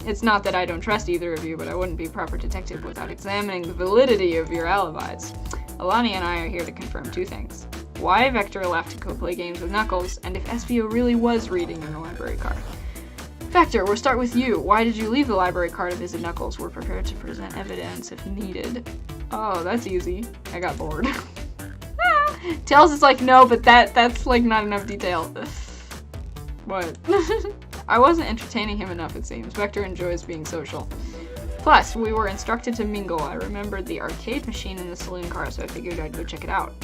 It's not that I don't trust either of you, but I wouldn't be a proper detective without examining the validity of your alibis. Alani and I are here to confirm two things. Why Vector left to go play games with Knuckles, and if Espio really was reading in the library car. Vector, we'll start with you. Why did you leave the library car to visit Knuckles? We're prepared to present evidence if needed. Oh, that's easy. I got bored. Tails is like, no, but that's like not enough detail. What? I wasn't entertaining him enough, it seems. Vector enjoys being social. Plus, we were instructed to mingle. I remembered the arcade machine in the saloon car, so I figured I'd go check it out.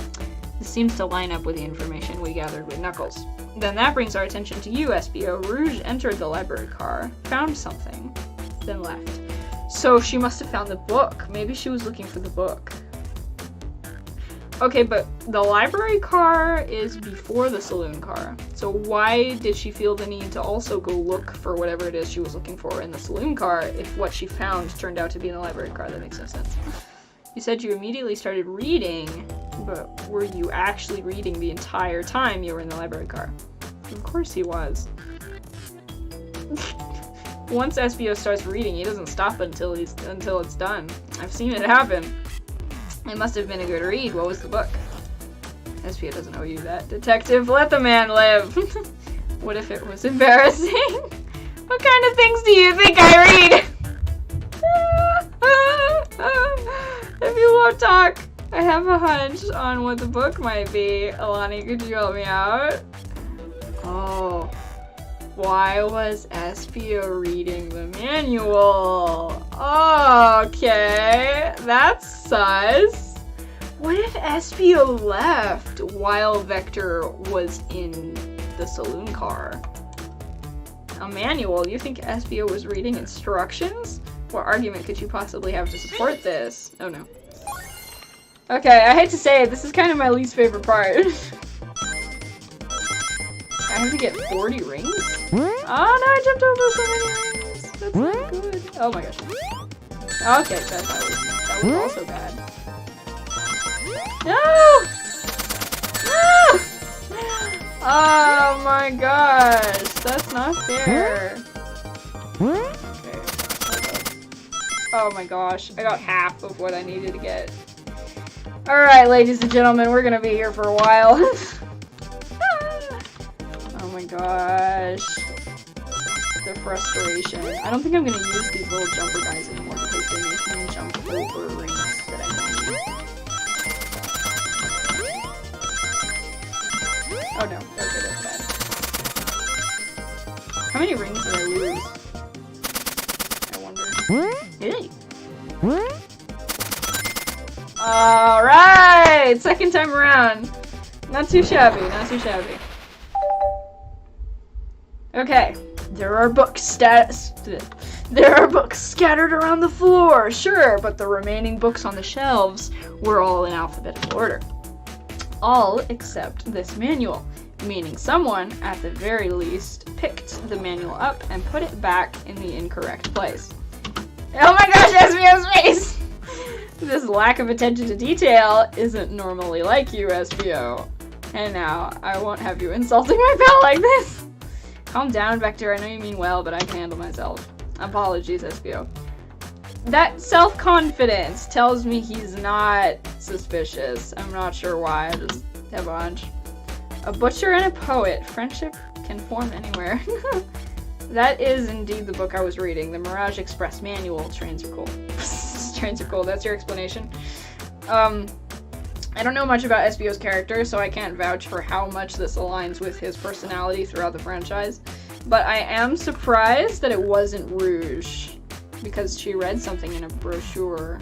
This seems to line up with the information we gathered with Knuckles. Then that brings our attention to you, Espio. Rouge entered the library car, found something, then left. So she must have found the book. Maybe she was looking for the book. Okay, but the library car is before the saloon car. So why did she feel the need to also go look for whatever it is she was looking for in the saloon car if what she found turned out to be in the library car? That makes no sense. You said you immediately started reading, but were you actually reading the entire time you were in the library car? Of course he was. Once Espio starts reading, he doesn't stop until it's done. I've seen it happen. It must have been a good read. What was the book? Espio doesn't owe you that. Detective, let the man live. What if it was embarrassing? What kind of things do you think I read? If you won't talk, I have a hunch on what the book might be. Alani, could you help me out? Oh. Why was Espio reading the manual? Okay, that's sus. What if Espio left while Vector was in the saloon car? A manual? You think Espio was reading instructions? What argument could you possibly have to support this? Oh no. Okay, I hate to say it, this is kind of my least favorite part. I have to get 40 rings? Oh no, I jumped over so many rings. That's not good. Oh my gosh. Okay, that was also bad. No! No! Oh my gosh, that's not fair. Okay. Oh my gosh, I got half of what I needed to get. Alright, ladies and gentlemen, we're gonna be here for a while. Oh my gosh. The frustration. I don't think I'm gonna use these little jumper guys anymore because they make me jump over rings that I don't need. Oh no, okay, that's bad. How many rings did I lose? I wonder. Hey! Alright! Second time around. Not too shabby, not too shabby. Okay, there are books scattered around the floor, sure, but the remaining books on the shelves were all in alphabetical order. All except this manual, meaning someone, at the very least, picked the manual up and put it back in the incorrect place. Oh my gosh, Espio's face! This lack of attention to detail isn't normally like you, Espio. And now, I won't have you insulting my pal like this. Calm down, Vector. I know you mean well, but I can handle myself. Apologies, Espio. That self-confidence tells me he's not suspicious. I'm not sure why. I just have a hunch. A butcher and a poet. Friendship can form anywhere. That is indeed the book I was reading. The Mirage Express Manual. Trains are cool. Trains are cool. That's your explanation. I don't know much about Espio's character, so I can't vouch for how much this aligns with his personality throughout the franchise. But I am surprised that it wasn't Rouge. because she read something in a brochure.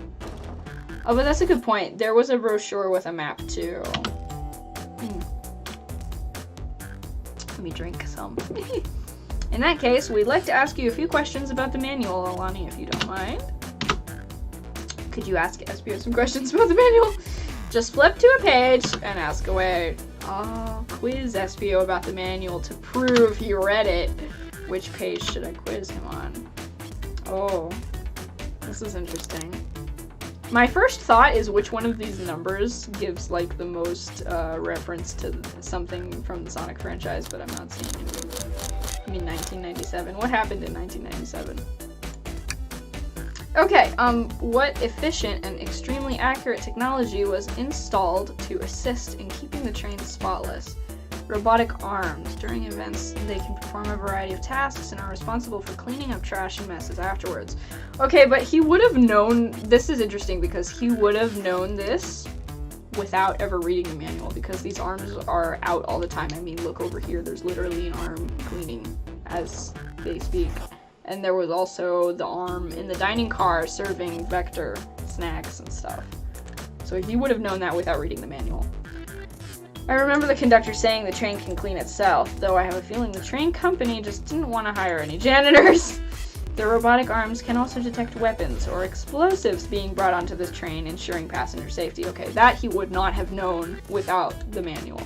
Oh, but that's a good point. There was a brochure with a map too. Let me drink some. In that case, we'd like to ask you a few questions about the manual, Alani, if you don't mind. Could you ask SBO some questions about the manual? Just flip to a page and ask away. Oh, quiz SBO about the manual to prove he read it. Which page should I quiz him on? Oh, this is interesting. My first thought is which one of these numbers gives like the most reference to something from the Sonic franchise, but I'm not seeing it. I mean 1997. What happened in 1997? Okay, what efficient and extremely accurate technology was installed to assist in keeping the train spotless? Robotic arms. During events, they can perform a variety of tasks and are responsible for cleaning up trash and messes afterwards. Okay, but he would have known, this is interesting because he would have known this without ever reading the manual, because these arms are out all the time. I mean, look over here, there's literally an arm cleaning as they speak. And there was also the arm in the dining car serving Vector snacks and stuff. So he would have known that without reading the manual. I remember the conductor saying the train can clean itself, though I have a feeling the train company just didn't want to hire any janitors. The robotic arms can also detect weapons or explosives being brought onto this train, ensuring passenger safety. Okay, that he would not have known without the manual.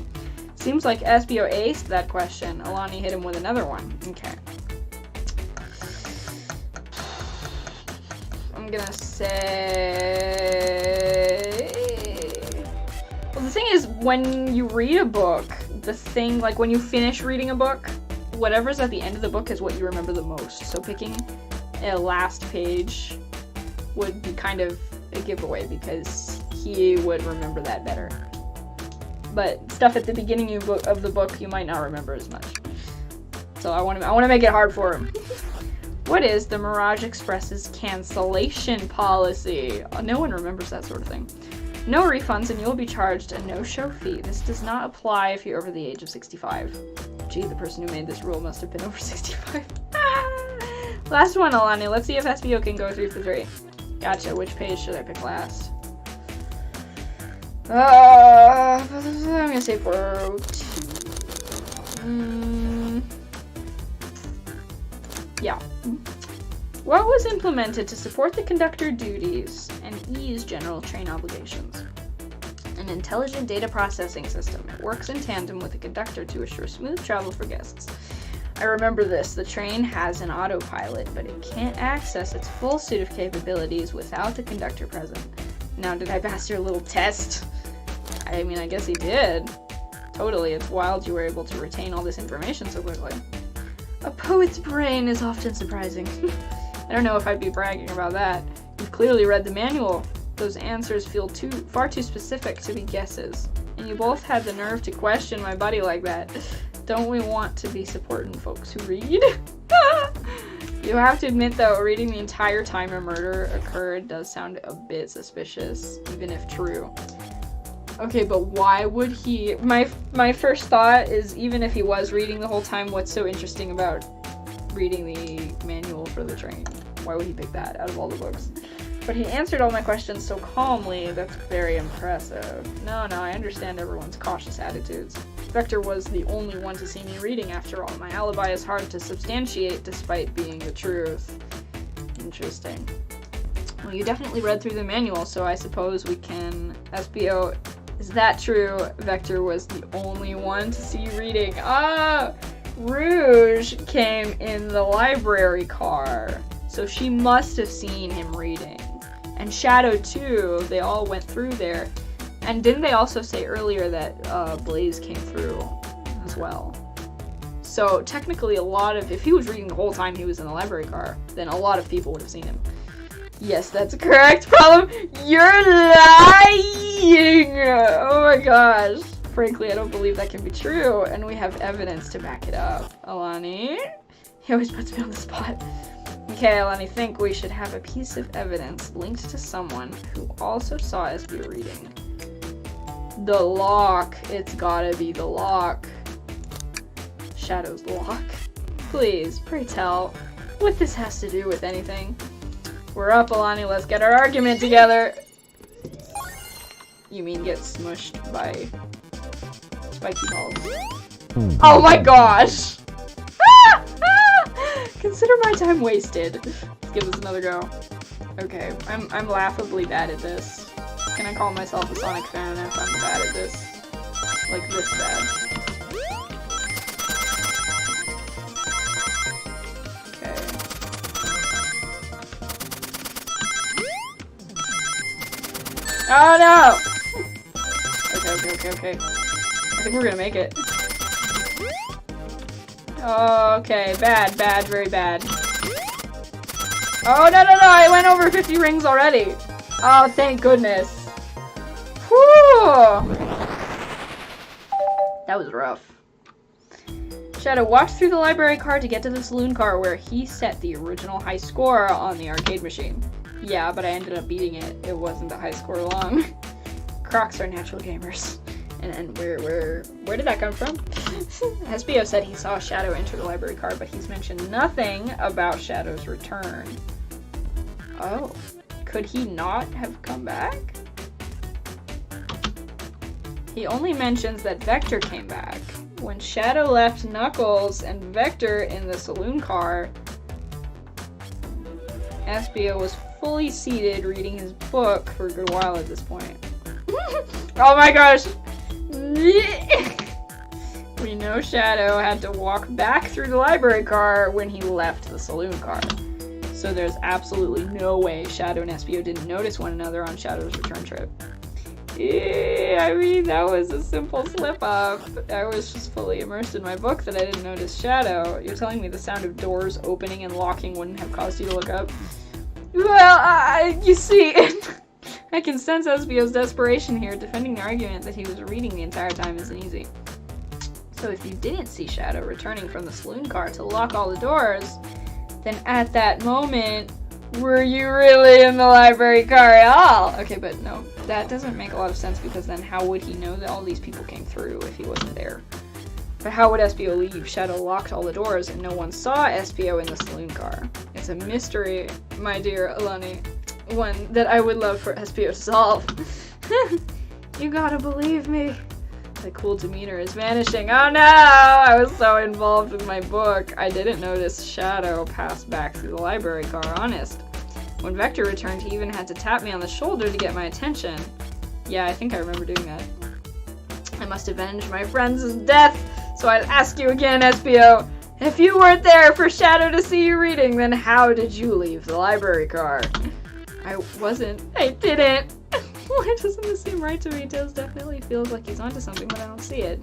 Seems like SBO aced that question. Alani hit him with another one. Okay. I'm gonna say... Well, the thing is, when you read a book, the thing, like when you finish reading a book, whatever's at the end of the book is what you remember the most. So picking a last page would be kind of a giveaway because he would remember that better. But stuff at the beginning of the book you might not remember as much. So I want to make it hard for him. What is the Mirage Express's cancellation policy? Oh, no one remembers that sort of thing. No refunds and you'll be charged a no-show fee. This does not apply if you're over the age of 65. Gee, the person who made this rule must have been over 65. Last one, Alani. Let's see if SBO can go 3 for 3. Gotcha. Which page should I pick last? I'm gonna say 402. Yeah. What was implemented to support the conductor duties and ease general train obligations? An intelligent data processing system. It works in tandem with the conductor to assure smooth travel for guests. I remember this. The train has an autopilot, but it can't access its full suite of capabilities without the conductor present. Now, did I pass your little test? I mean, I guess he did. Totally. It's wild you were able to retain all this information so quickly. A poet's brain is often surprising. I don't know if I'd be bragging about that. You've clearly read the manual. Those answers feel far too specific to be guesses. And you both had the nerve to question my buddy like that. Don't we want to be supporting folks who read? You have to admit though, reading the entire time a murder occurred does sound a bit suspicious, even if true. Okay, but why would he... My first thought is, even if he was reading the whole time, what's so interesting about reading the manual for the train? Why would he pick that out of all the books? But he answered all my questions so calmly, that's very impressive. No, I understand everyone's cautious attitudes. Vector was the only one to see me reading after all. My alibi is hard to substantiate despite being the truth. Interesting. Well, you definitely read through the manual, so I suppose we can... SBO, is that true? Vector was the only one to see you reading. Ah! Rouge came in the library car, so she must have seen him reading. And Shadow too, they all went through there. And didn't they also say earlier that Blaze came through as well? So technically if he was reading the whole time he was in the library car, then a lot of people would have seen him. Yes, that's correct. Problem, you're lying! Oh my gosh. Frankly, I don't believe that can be true, and we have evidence to back it up. Alani? He always puts me on the spot. Okay, Alani, think we should have a piece of evidence linked to someone who also saw SB reading. The lock. It's gotta be the lock. Shadow's lock. Please, pray tell, what this has to do with anything. We're up, Alani. Let's get our argument together. You mean get smushed by spiky balls? Oh my gosh! Consider my time wasted. Let's give this another go. Okay, I'm laughably bad at this. Can I call myself a Sonic fan if I'm bad at this? Like this bad. Okay. Oh no! Okay. I think we're gonna make it. Okay, bad, very bad. Oh, no, I went over 50 rings already. Oh, thank goodness. Whew! That was rough. Shadow walked through the library car to get to the saloon car where he set the original high score on the arcade machine. Yeah, but I ended up beating it. It wasn't the high score long. Crocs are natural gamers. And where did that come from? SBO said he saw Shadow enter the library car, but he's mentioned nothing about Shadow's return. Oh, could he not have come back? He only mentions that Vector came back. When Shadow left Knuckles and Vector in the saloon car, SBO was fully seated reading his book for a good while at this point. Oh my gosh! We know Shadow had to walk back through the library car when he left the saloon car. So there's absolutely no way Shadow and SBO didn't notice one another on Shadow's return trip. I mean, that was a simple slip-up. I was just fully immersed in my book that I didn't notice Shadow. You're telling me the sound of doors opening and locking wouldn't have caused you to look up? Well, you see, I can sense SBO's desperation here. Defending the argument that he was reading the entire time isn't easy. So if you didn't see Shadow returning from the saloon car to lock all the doors, then at that moment, were you really in the library car at all? Okay, but no, that doesn't make a lot of sense because then how would he know that all these people came through if he wasn't there? But how would SBO leave? Shadow locked all the doors and no one saw SBO in the saloon car. It's a mystery, my dear Alani. One that I would love for SBO to solve. You gotta believe me. The cool demeanor is vanishing. Oh no! I was so involved with my book. I didn't notice Shadow pass back through the library car, honest. When Vector returned, he even had to tap me on the shoulder to get my attention. Yeah, I think I remember doing that. I must avenge my friend's death, so I'd ask you again, SBO. If you weren't there for Shadow to see you reading, then how did you leave the library car? I wasn't. I didn't. Why doesn't this seem right to me? Tails definitely feels like he's onto something, but I don't see it.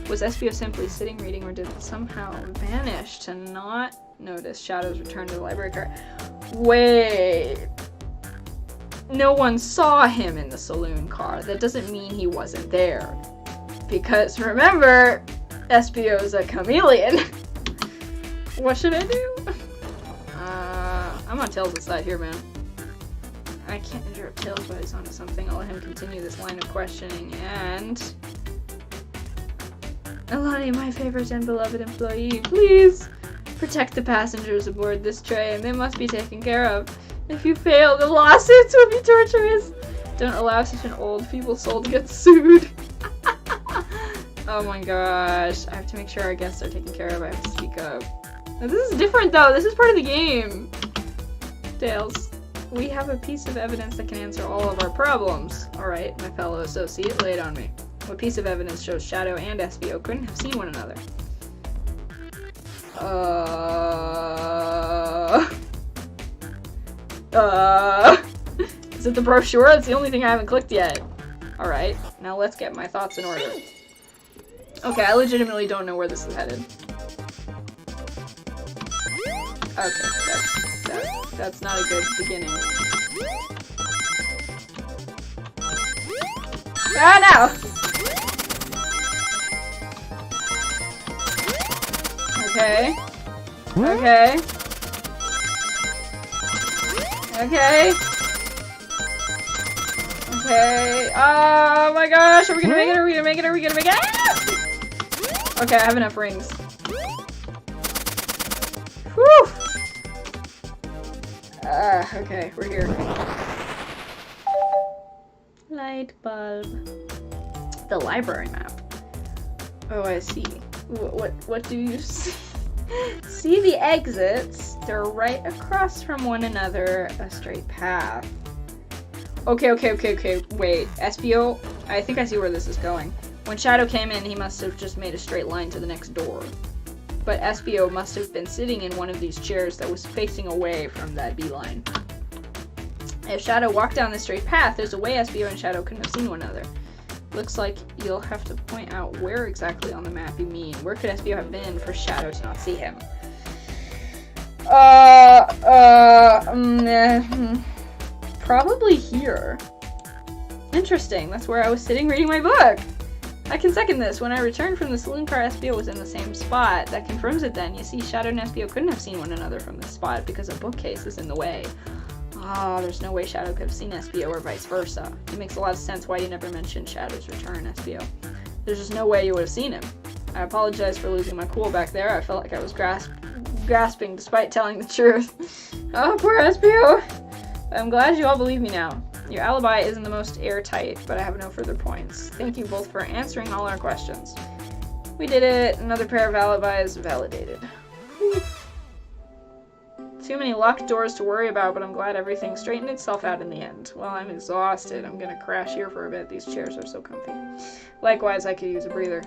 Was SBO simply sitting reading, or did it somehow vanish to not notice Shadow's return to the library car? Wait. No one saw him in the saloon car. That doesn't mean he wasn't there. Because remember, SBO's a chameleon. What should I do? I'm on Tails' side here, man. I can't interrupt Tails while he's onto something. I'll let him continue this line of questioning, and... Alani, my favorite and beloved employee, please protect the passengers aboard this train. They must be taken care of. If you fail, the lawsuits will be torturous. Don't allow such an old, feeble soul to get sued. Oh my gosh. I have to make sure our guests are taken care of. I have to speak up. Now, this is different, though. This is part of the game. Tails. We have a piece of evidence that can answer all of our problems. Alright, my fellow associate, lay it on me. What piece of evidence shows Shadow and SBO couldn't have seen one another? Is it the brochure? It's the only thing I haven't clicked yet. Alright, now let's get my thoughts in order. Okay, I legitimately don't know where this is headed. Okay, that's not a good beginning. Ah, no! Okay. Okay. Okay. Okay. Oh my gosh, are we gonna make it? Are we gonna make it? Are we gonna make it? Ah! Okay, I have enough rings. Whew! Okay, we're here. Light bulb. The library map. Oh, I see. What do you see? See the exits? They're right across from one another, a straight path. Okay, wait. SBO? I think I see where this is going. When Shadow came in, he must have just made a straight line to the next door. But SBO must have been sitting in one of these chairs that was facing away from that beeline. If Shadow walked down the straight path, there's a way SBO and Shadow couldn't have seen one another. Looks like you'll have to point out where exactly on the map you mean. Where could SBO have been for Shadow to not see him? Probably here. Interesting, that's where I was sitting reading my book. I can second this. When I returned from the saloon car, SBO was in the same spot. That confirms it then. You see, Shadow and SBO couldn't have seen one another from this spot because a bookcase is in the way. Oh, there's no way Shadow could have seen SBO or vice versa. It makes a lot of sense why you never mentioned Shadow's return, SBO. There's just no way you would have seen him. I apologize for losing my cool back there. I felt like I was grasping despite telling the truth. Oh, poor SBO. I'm glad you all believe me now. Your alibi isn't the most airtight, but I have no further points. Thank you both for answering all our questions. We did it. Another pair of alibis validated. Whew. Too many locked doors to worry about, but I'm glad everything straightened itself out in the end. Well, I'm exhausted. I'm gonna crash here for a bit. These chairs are so comfy. Likewise, I could use a breather.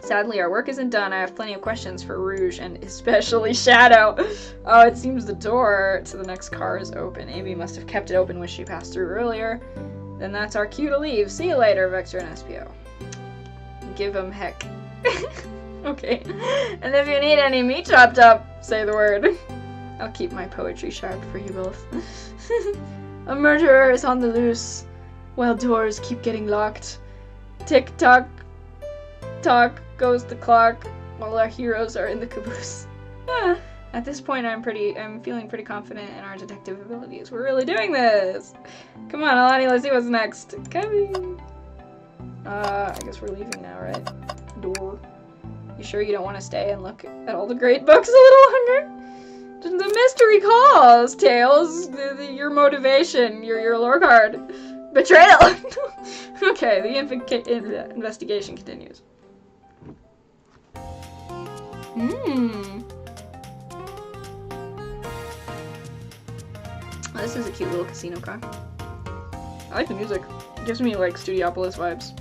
Sadly, our work isn't done. I have plenty of questions for Rouge, and especially Shadow. Oh, it seems the door to the next car is open. Amy must have kept it open when she passed through earlier. Then that's our cue to leave. See you later, Vector and SPO. Give him heck. Okay. And if you need any meat chopped up, say the word. I'll keep my poetry sharp for you both. A murderer is on the loose, while doors keep getting locked. Tick-tock, tock goes the clock, while our heroes are in the caboose. At this point, I'm feeling pretty confident in our detective abilities. We're really doing this! Come on, Alani, let's see what's next. Coming! I guess we're leaving now, right? Door. You sure you don't want to stay and look at all the great books a little longer? The mystery calls, Tails. Your motivation, your lore card. Betrayal! Okay, the investigation continues. Oh, this is a cute little casino car. I like the music. It gives me, like, Studiopolis vibes.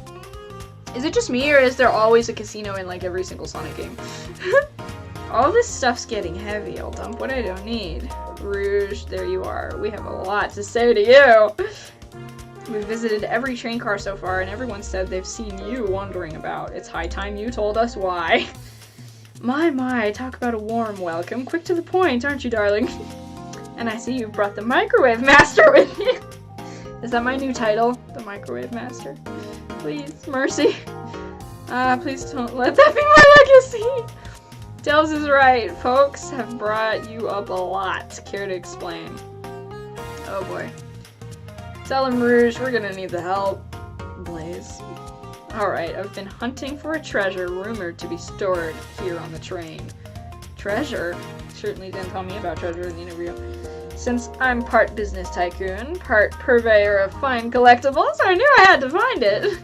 Is it just me, or is there always a casino in, like, every single Sonic game? All this stuff's getting heavy. I'll dump what I don't need. Rouge, there you are. We have a lot to say to you. We've visited every train car so far, and everyone said they've seen you wandering about. It's high time you told us why. My, talk about a warm welcome. Quick to the point, aren't you, darling? And I see you've brought the Microwave Master with you. Is that my new title? The Microwave Master? Please, mercy. Please don't let that be my legacy. Delves is right. Folks have brought you up a lot. Care to explain? Oh boy. Tell him, Rouge, we're gonna need the help. Blaze. Alright, I've been hunting for a treasure rumored to be stored here on the train. Treasure? Certainly didn't tell me about treasure in the interview. Since I'm part business tycoon, part purveyor of fine collectibles, I knew I had to find it.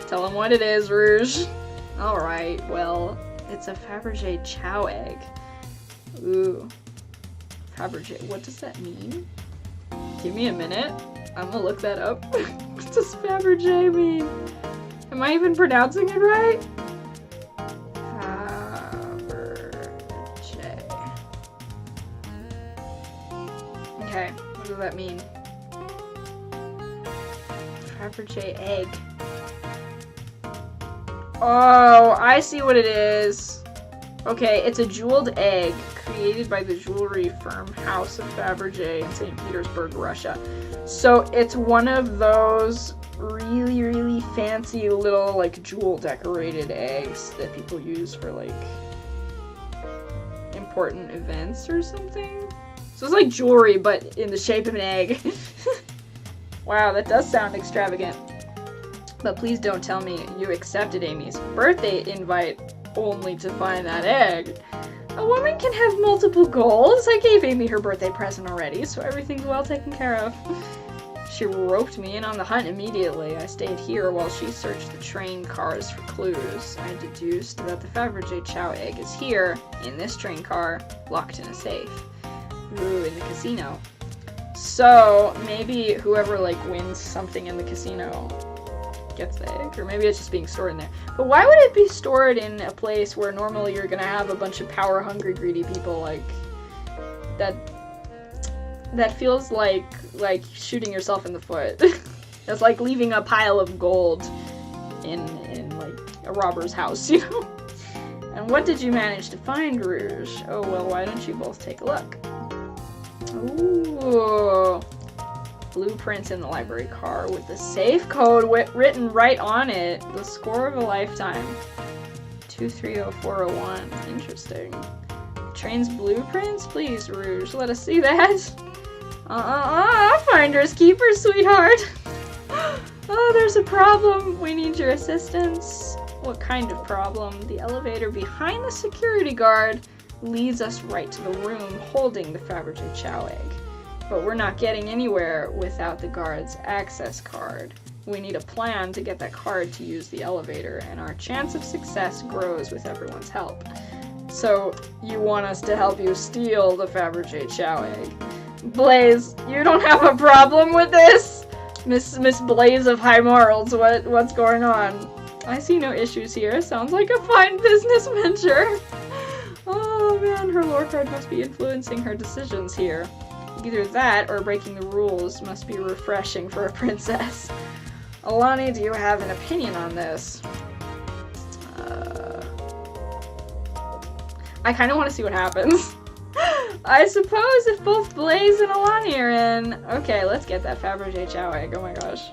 Tell him what it is, Rouge. Alright, well, it's a Fabergé Chow egg. Ooh. Fabergé, what does that mean? Give me a minute. I'm gonna look that up. What does Fabergé mean? Am I even pronouncing it right? Fabergé. Okay, what does that mean? Fabergé egg. Oh, I see what it is. Okay, it's a jeweled egg created by the jewelry firm House of Fabergé in St. Petersburg, Russia. So it's one of those really, really fancy little, like, jewel decorated eggs that people use for, like, important events or something. So it's like jewelry, but in the shape of an egg. Wow, that does sound extravagant. But please don't tell me you accepted Amy's birthday invite only to find that egg. A woman can have multiple goals. I gave Amy her birthday present already, so everything's well taken care of. She roped me in on the hunt immediately. I stayed here while she searched the train cars for clues. I deduced that the Fabergé Chow egg is here, in this train car, locked in a safe. Ooh, in the casino. So, maybe whoever, like, wins something in the casino gets the egg, or maybe it's just being stored in there. But why would it be stored in a place where normally you're gonna have a bunch of power-hungry, greedy people, like, that feels like shooting yourself in the foot. It's like leaving a pile of gold in like a robber's house, you know? And what did you manage to find, Rouge? Oh, well, why don't you both take a look? Ooh. Blueprints in the library car with the safe code written right on it. The score of a lifetime. 230401. Interesting. Train's blueprints? Please, Rouge, let us see that. Finders keepers, sweetheart. Oh, there's a problem. We need your assistance. What kind of problem? The elevator behind the security guard leads us right to the room holding the Fabergé Chow egg. But we're not getting anywhere without the guard's access card. We need a plan to get that card to use the elevator, and our chance of success grows with everyone's help. So, you want us to help you steal the Fabergé Chow egg. Blaze, you don't have a problem with this? Miss Blaze of High Morals, what's going on? I see no issues here. Sounds like a fine business venture. Oh man, her lore card must be influencing her decisions here. Either that or breaking the rules must be refreshing for a princess. Alani, do you have an opinion on this? I kind of want to see what happens. I suppose if both Blaze and Alani are in. Okay, let's get that Fabergé Chow egg. Oh my gosh.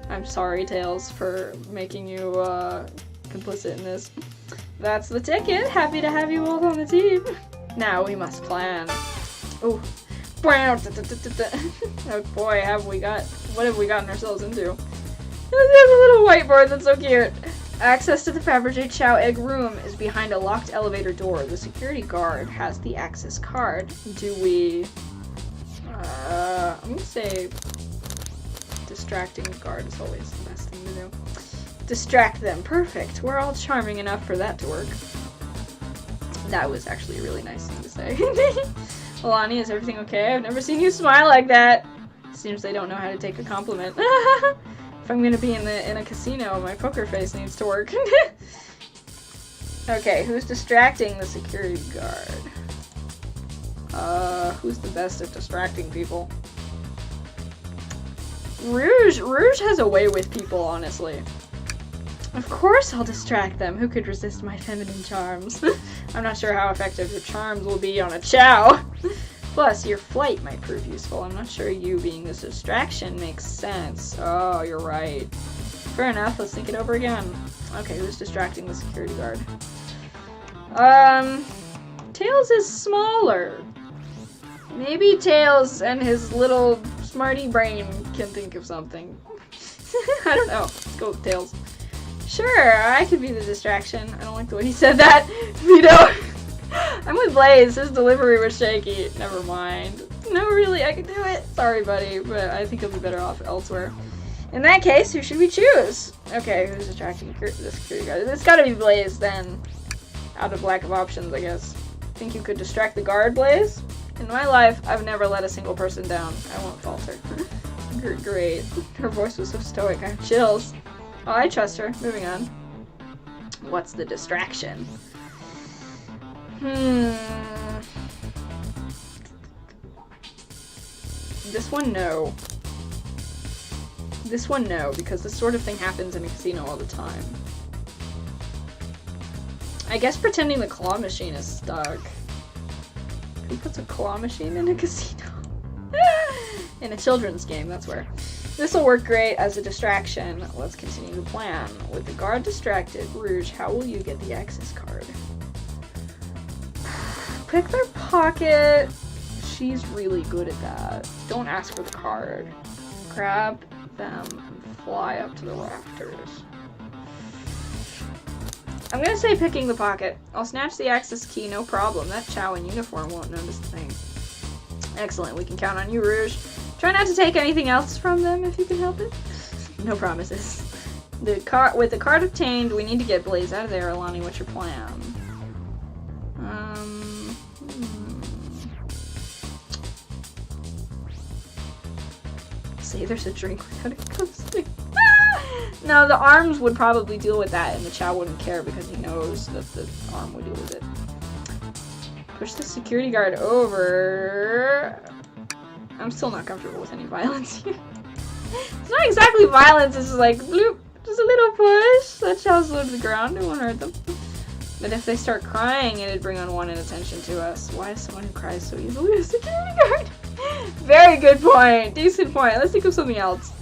I'm sorry, Tails, for making you complicit in this. That's the ticket. Happy to have you both on the team. Now we must plan. Oh. Oh boy, what have we gotten ourselves into? There's a little whiteboard that's so cute. Access to the Fabergé Chow egg room is behind a locked elevator door. The security guard has the access card. Do we... I'm gonna say... distracting the guard is always the best thing to do. Distract them. Perfect. We're all charming enough for that to work. That was actually a really nice thing to say. Alani, is everything okay? I've never seen you smile like that. Seems they don't know how to take a compliment. If I'm gonna be in a casino, my poker face needs to work. Okay, who's distracting the security guard? Who's the best at distracting people? Rouge has a way with people, honestly. Of course I'll distract them. Who could resist my feminine charms? I'm not sure how effective your charms will be on a chow. Plus, your flight might prove useful. I'm not sure you being this distraction makes sense. Oh, you're right. Fair enough, let's think it over again. Okay, who's distracting the security guard? Tails is smaller. Maybe Tails and his little smarty brain can think of something. I don't know. Let's go with Tails. Sure, I could be the distraction. I don't like the way he said that. Vito. I'm with Blaze. His delivery was shaky. Never mind. No, really, I could do it. Sorry, buddy, but I think he'll be better off elsewhere. In that case, who should we choose? Okay, who's distracting the security guard? It's gotta be Blaze, then. Out of lack of options, I guess. Think you could distract the guard, Blaze? In my life, I've never let a single person down. I won't falter. Great. Her voice was so stoic. I have chills. Oh, I trust her. Moving on. What's the distraction? This one, no. This one, no, because this sort of thing happens in a casino all the time. I guess pretending the claw machine is stuck. Who puts a claw machine in a casino? In a children's game, that's where. This'll work great as a distraction. Let's continue the plan. With the guard distracted, Rouge, how will you get the access card? Pick their pocket. She's really good at that. Don't ask for the card. Grab them and fly up to the rafters. I'm gonna say picking the pocket. I'll snatch the access key, no problem. That Chow in uniform won't notice a thing. Excellent, we can count on you, Rouge. Try not to take anything else from them if you can help it. No promises. With the card obtained, we need to get Blaze out of there. Alani, what's your plan? Say there's a drink without it ghosting. No, the arms would probably deal with that, and the Chow wouldn't care because he knows that the arm would deal with it. Push the security guard over. I'm still not comfortable with any violence here. It's not exactly violence, it's just like, bloop, just a little push. That Chow's low to the ground, it won't hurt them. But if they start crying, it'd bring unwanted attention to us. Why is someone who cries so easily a security guard? Very good point. Decent point. Let's think of something else.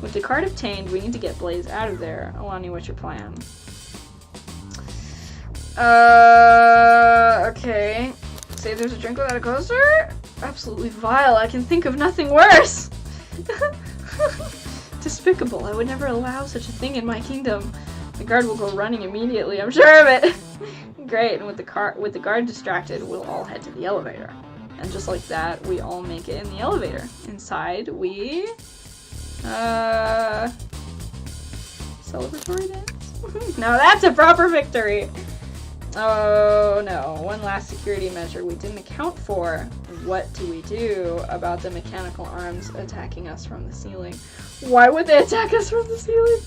With the card obtained, we need to get Blaze out of there. Alani, what's your plan? Okay. Say there's a drink without a coaster? Absolutely vile. I can think of nothing worse. Despicable. I would never allow such a thing in my kingdom. The guard will go running immediately, I'm sure of it. Great, and with the guard distracted, we'll all head to the elevator. And just like that, we all make it in the elevator. Inside, we... celebratory dance? Now that's a proper victory! Oh no, one last security measure we didn't account for. What do we do about the mechanical arms attacking us from the ceiling? Why would they attack us from the ceiling?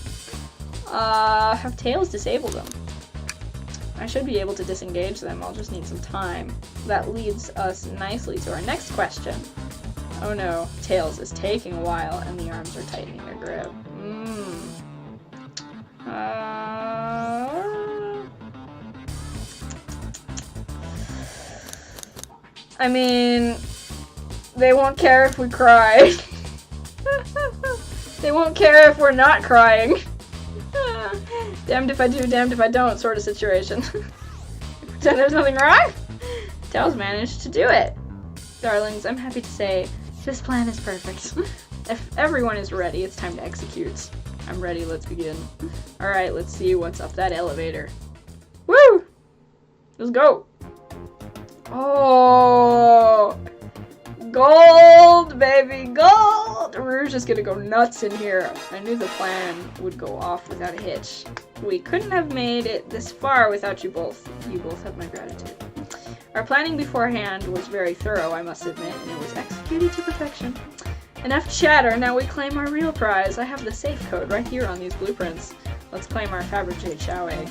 Have Tails disable them. I should be able to disengage them, I'll just need some time. That leads us nicely to our next question. Oh no, Tails is taking a while and the arms are tightening their grip. I mean, they won't care if we cry. They won't care if we're not crying. Damned if I do, damned if I don't sort of situation. Pretend there's nothing wrong? Tails managed to do it. Darlings, I'm happy to say this plan is perfect. If everyone is ready, it's time to execute. I'm ready, let's begin. Alright, let's see what's up that elevator. Woo! Let's go! Oh! Gold, baby, gold! Rouge is gonna go nuts in here. I knew the plan would go off without a hitch. We couldn't have made it this far without you both. You both have my gratitude. Our planning beforehand was very thorough, I must admit, and it was executed to perfection. Enough chatter, now we claim our real prize. I have the safe code right here on these blueprints. Let's claim our Fabergé Chow egg.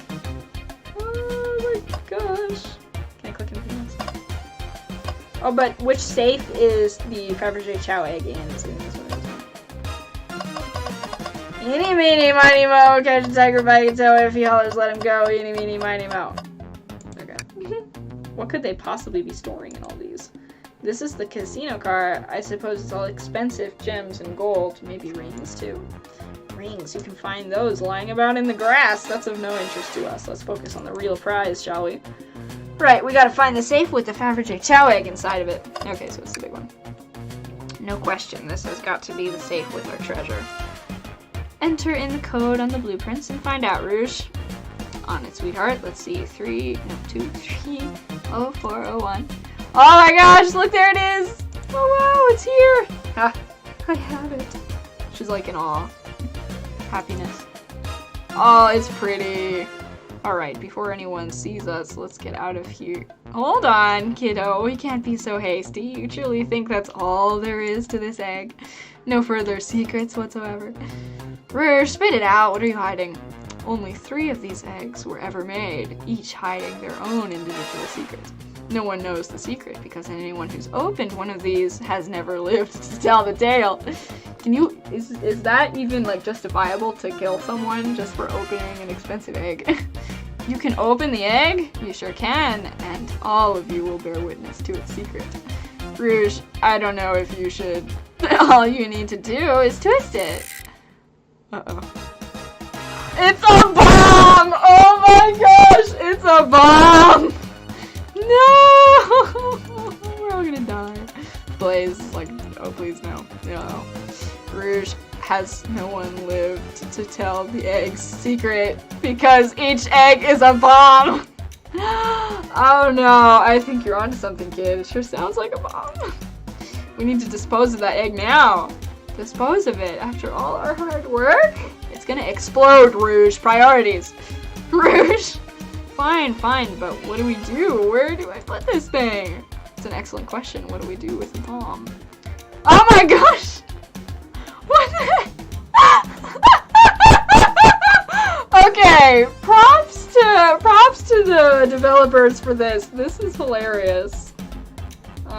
Oh my gosh. Can I click anything else? Oh, but which safe is the Fabergé Chow egg in? So this one is. Eeny, meeny, miny, mo. Catch a tiger by its tail. If he hollers, let him go. Eeny, meeny, miny, mo. Okay. What could they possibly be storing in all these? This is the casino car. I suppose it's all expensive gems and gold. Maybe rings, too. Rings. You can find those lying about in the grass. That's of no interest to us. Let's focus on the real prize, shall we? Right, we gotta find the safe with the Fabergé Chow egg inside of it. Okay, so it's the big one. No question, this has got to be the safe with our treasure. Enter in the code on the blueprints and find out, Rouge. On it, sweetheart. Let's see. 230401. Oh my gosh, look, there it is! Oh wow, it's here! Ah, I have it. She's like in awe. Happiness. Oh, it's pretty. Alright, before anyone sees us, let's get out of here. Hold on, kiddo. We can't be so hasty. You truly think that's all there is to this egg? No further secrets whatsoever. Rouge, spit it out. What are you hiding? Only 3 of these eggs were ever made, each hiding their own individual secrets. No one knows the secret because anyone who's opened one of these has never lived to tell the tale. Can you, is that even like justifiable to kill someone just for opening an expensive egg? You can open the egg? You sure can, and all of you will bear witness to its secret. Rouge, I don't know if you should. All you need to do is twist it. Uh-oh. It's a bomb! Oh my gosh, it's a bomb! No! We're all gonna die. Blaze is like, oh please no. No. Rouge, Has no one lived to tell the egg's secret because each egg is a bomb? Oh no, I think you're onto something, kid. It sure sounds like a bomb. We need to dispose of that egg now. Dispose of it after all our hard work? It's gonna explode, Rouge. Priorities. Rouge! Fine, but what do we do? Where do I put this thing? It's an excellent question. What do we do with the bomb? Oh my gosh! What the Okay, props to the developers for this. This is hilarious. Oh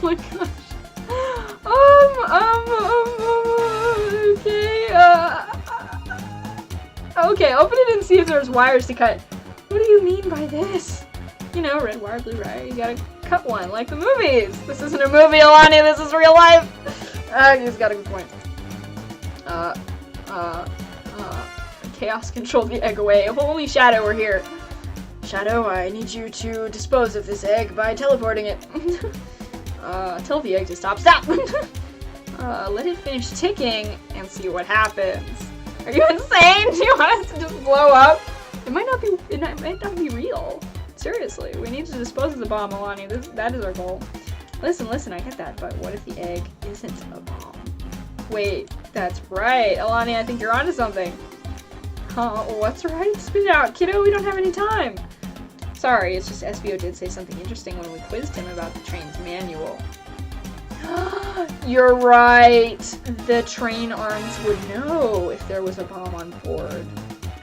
my gosh. Okay, open it and see if there's wires to cut. What do you mean by this? You know, red wire, blue wire, you gotta cut one, like the movies. This isn't a movie, Alani, this is real life. He's got a good point. Chaos controlled the egg away. If only Shadow were here. Shadow, I need you to dispose of this egg by teleporting it. Tell the egg to stop. Stop! Let it finish ticking and see what happens. Are you insane? Do you want us to just blow up? It might not be real. Seriously, we need to dispose of the bomb, Alani. That is our goal. Listen, I get that, but what if the egg isn't a bomb? Wait, that's right. Alani, I think you're onto something. Huh, what's right? Spit it out. Kiddo, we don't have any time. Sorry, it's just SBO did say something interesting when we quizzed him about the train's manual. You're right. The train arms would know if there was a bomb on board.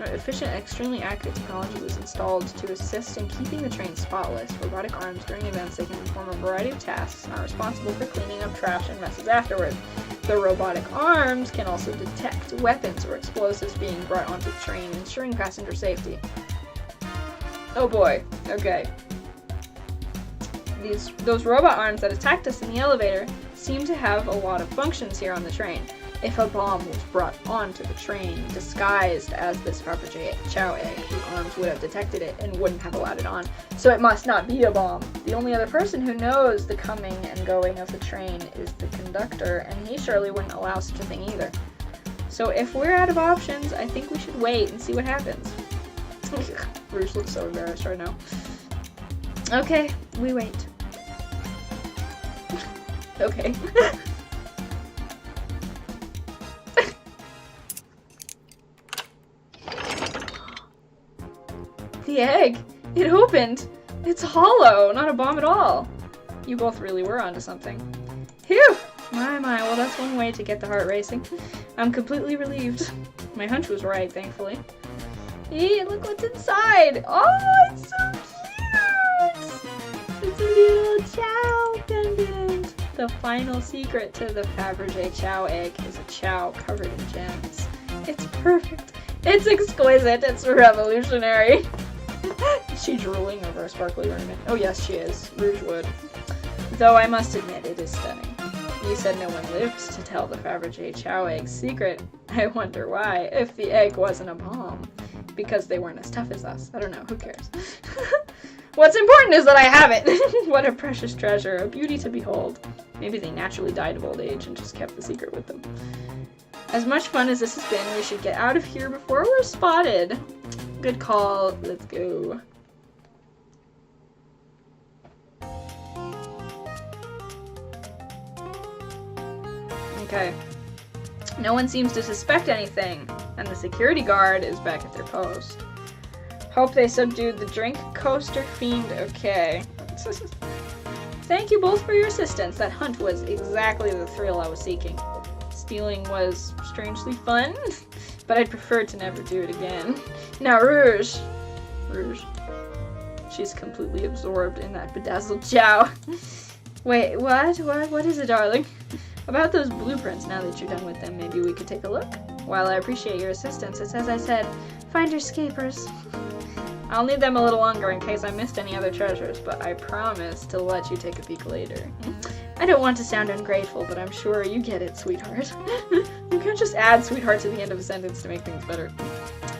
Efficient, extremely accurate technology was installed to assist in keeping the train spotless. Robotic arms during events, they can perform a variety of tasks and are responsible for cleaning up trash and messes afterwards. The robotic arms can also detect weapons or explosives being brought onto the train, ensuring passenger safety. Oh boy, okay. Those robot arms that attacked us in the elevator seem to have a lot of functions here on the train. If a bomb was brought onto the train, disguised as this Fabergé Chow egg, the arms would have detected it and wouldn't have allowed it on. So it must not be a bomb. The only other person who knows the coming and going of the train is the conductor, and he surely wouldn't allow such a thing either. So if we're out of options, I think we should wait and see what happens. Rouge looks so embarrassed right now. Okay, we wait. Okay. The egg! It opened! It's hollow, not a bomb at all. You both really were onto something. Phew! My, well that's one way to get the heart racing. I'm completely relieved. My hunch was right, thankfully. Hey, look what's inside! Oh, it's so cute! It's a little Chow pendant! The final secret to the Fabergé Chow egg is a Chow covered in gems. It's perfect. It's exquisite. It's revolutionary. Is she drooling over a sparkly ornament? Oh yes, she is. Rouge would. Though I must admit, it is stunning. You said no one lived to tell the Fabergé Chow egg's secret. I wonder why, if the egg wasn't a bomb. Because they weren't as tough as us. I don't know, who cares? What's important is that I have it! What a precious treasure, a beauty to behold. Maybe they naturally died of old age and just kept the secret with them. As much fun as this has been, we should get out of here before we're spotted. Good call, let's go. Okay. No one seems to suspect anything, and the security guard is back at their post. Hope they subdued the drink coaster fiend. Okay. Thank you both for your assistance. That hunt was exactly the thrill I was seeking. Stealing was strangely fun, but I'd prefer to never do it again. Now, Rouge. She's completely absorbed in that bedazzled Chow. Wait, what? What is it, darling? About those blueprints, now that you're done with them, maybe we could take a look? While I appreciate your assistance, it's as I said, find your escapers. I'll need them a little longer in case I missed any other treasures, but I promise to let you take a peek later. I don't want to sound ungrateful, but I'm sure you get it, sweetheart. You can't just add sweetheart to the end of a sentence to make things better.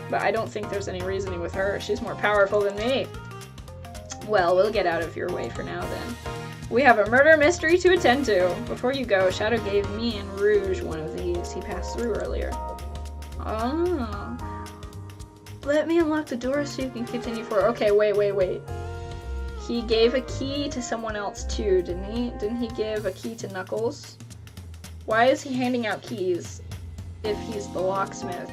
But I don't think there's any reasoning with her. She's more powerful than me. Well, we'll get out of your way for now, then. We have a murder mystery to attend to. Before you go, Shadow gave me and Rouge one of these. He passed through earlier. Oh. Let me unlock the door so you can continue forward. Okay, wait. He gave a key to someone else too, didn't he? Didn't he give a key to Knuckles? Why is he handing out keys if he's the locksmith?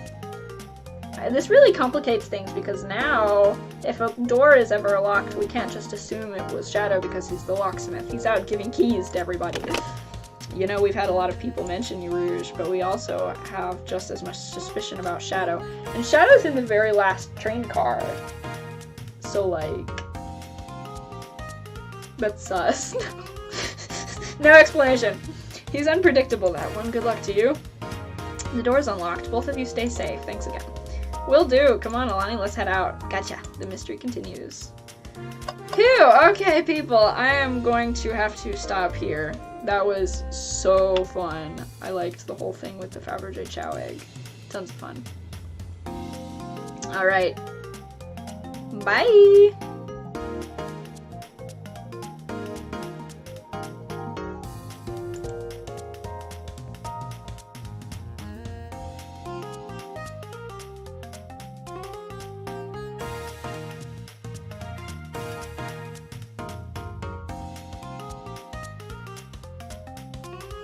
This really complicates things because now, if a door is ever locked, we can't just assume it was Shadow because he's the locksmith. He's out giving keys to everybody. You know, we've had a lot of people mention Rouge, but we also have just as much suspicion about Shadow. And Shadow's in the very last train car. So, like, that's sus. No explanation. He's unpredictable, that one. Good luck to you. The door's unlocked. Both of you stay safe. Thanks again. Will do. Come on, Alani, let's head out. Gotcha. The mystery continues. Phew! Okay, people. I am going to have to stop here. That was so fun. I liked the whole thing with the Fabergé Chow egg. Tons of fun. Alright. Bye!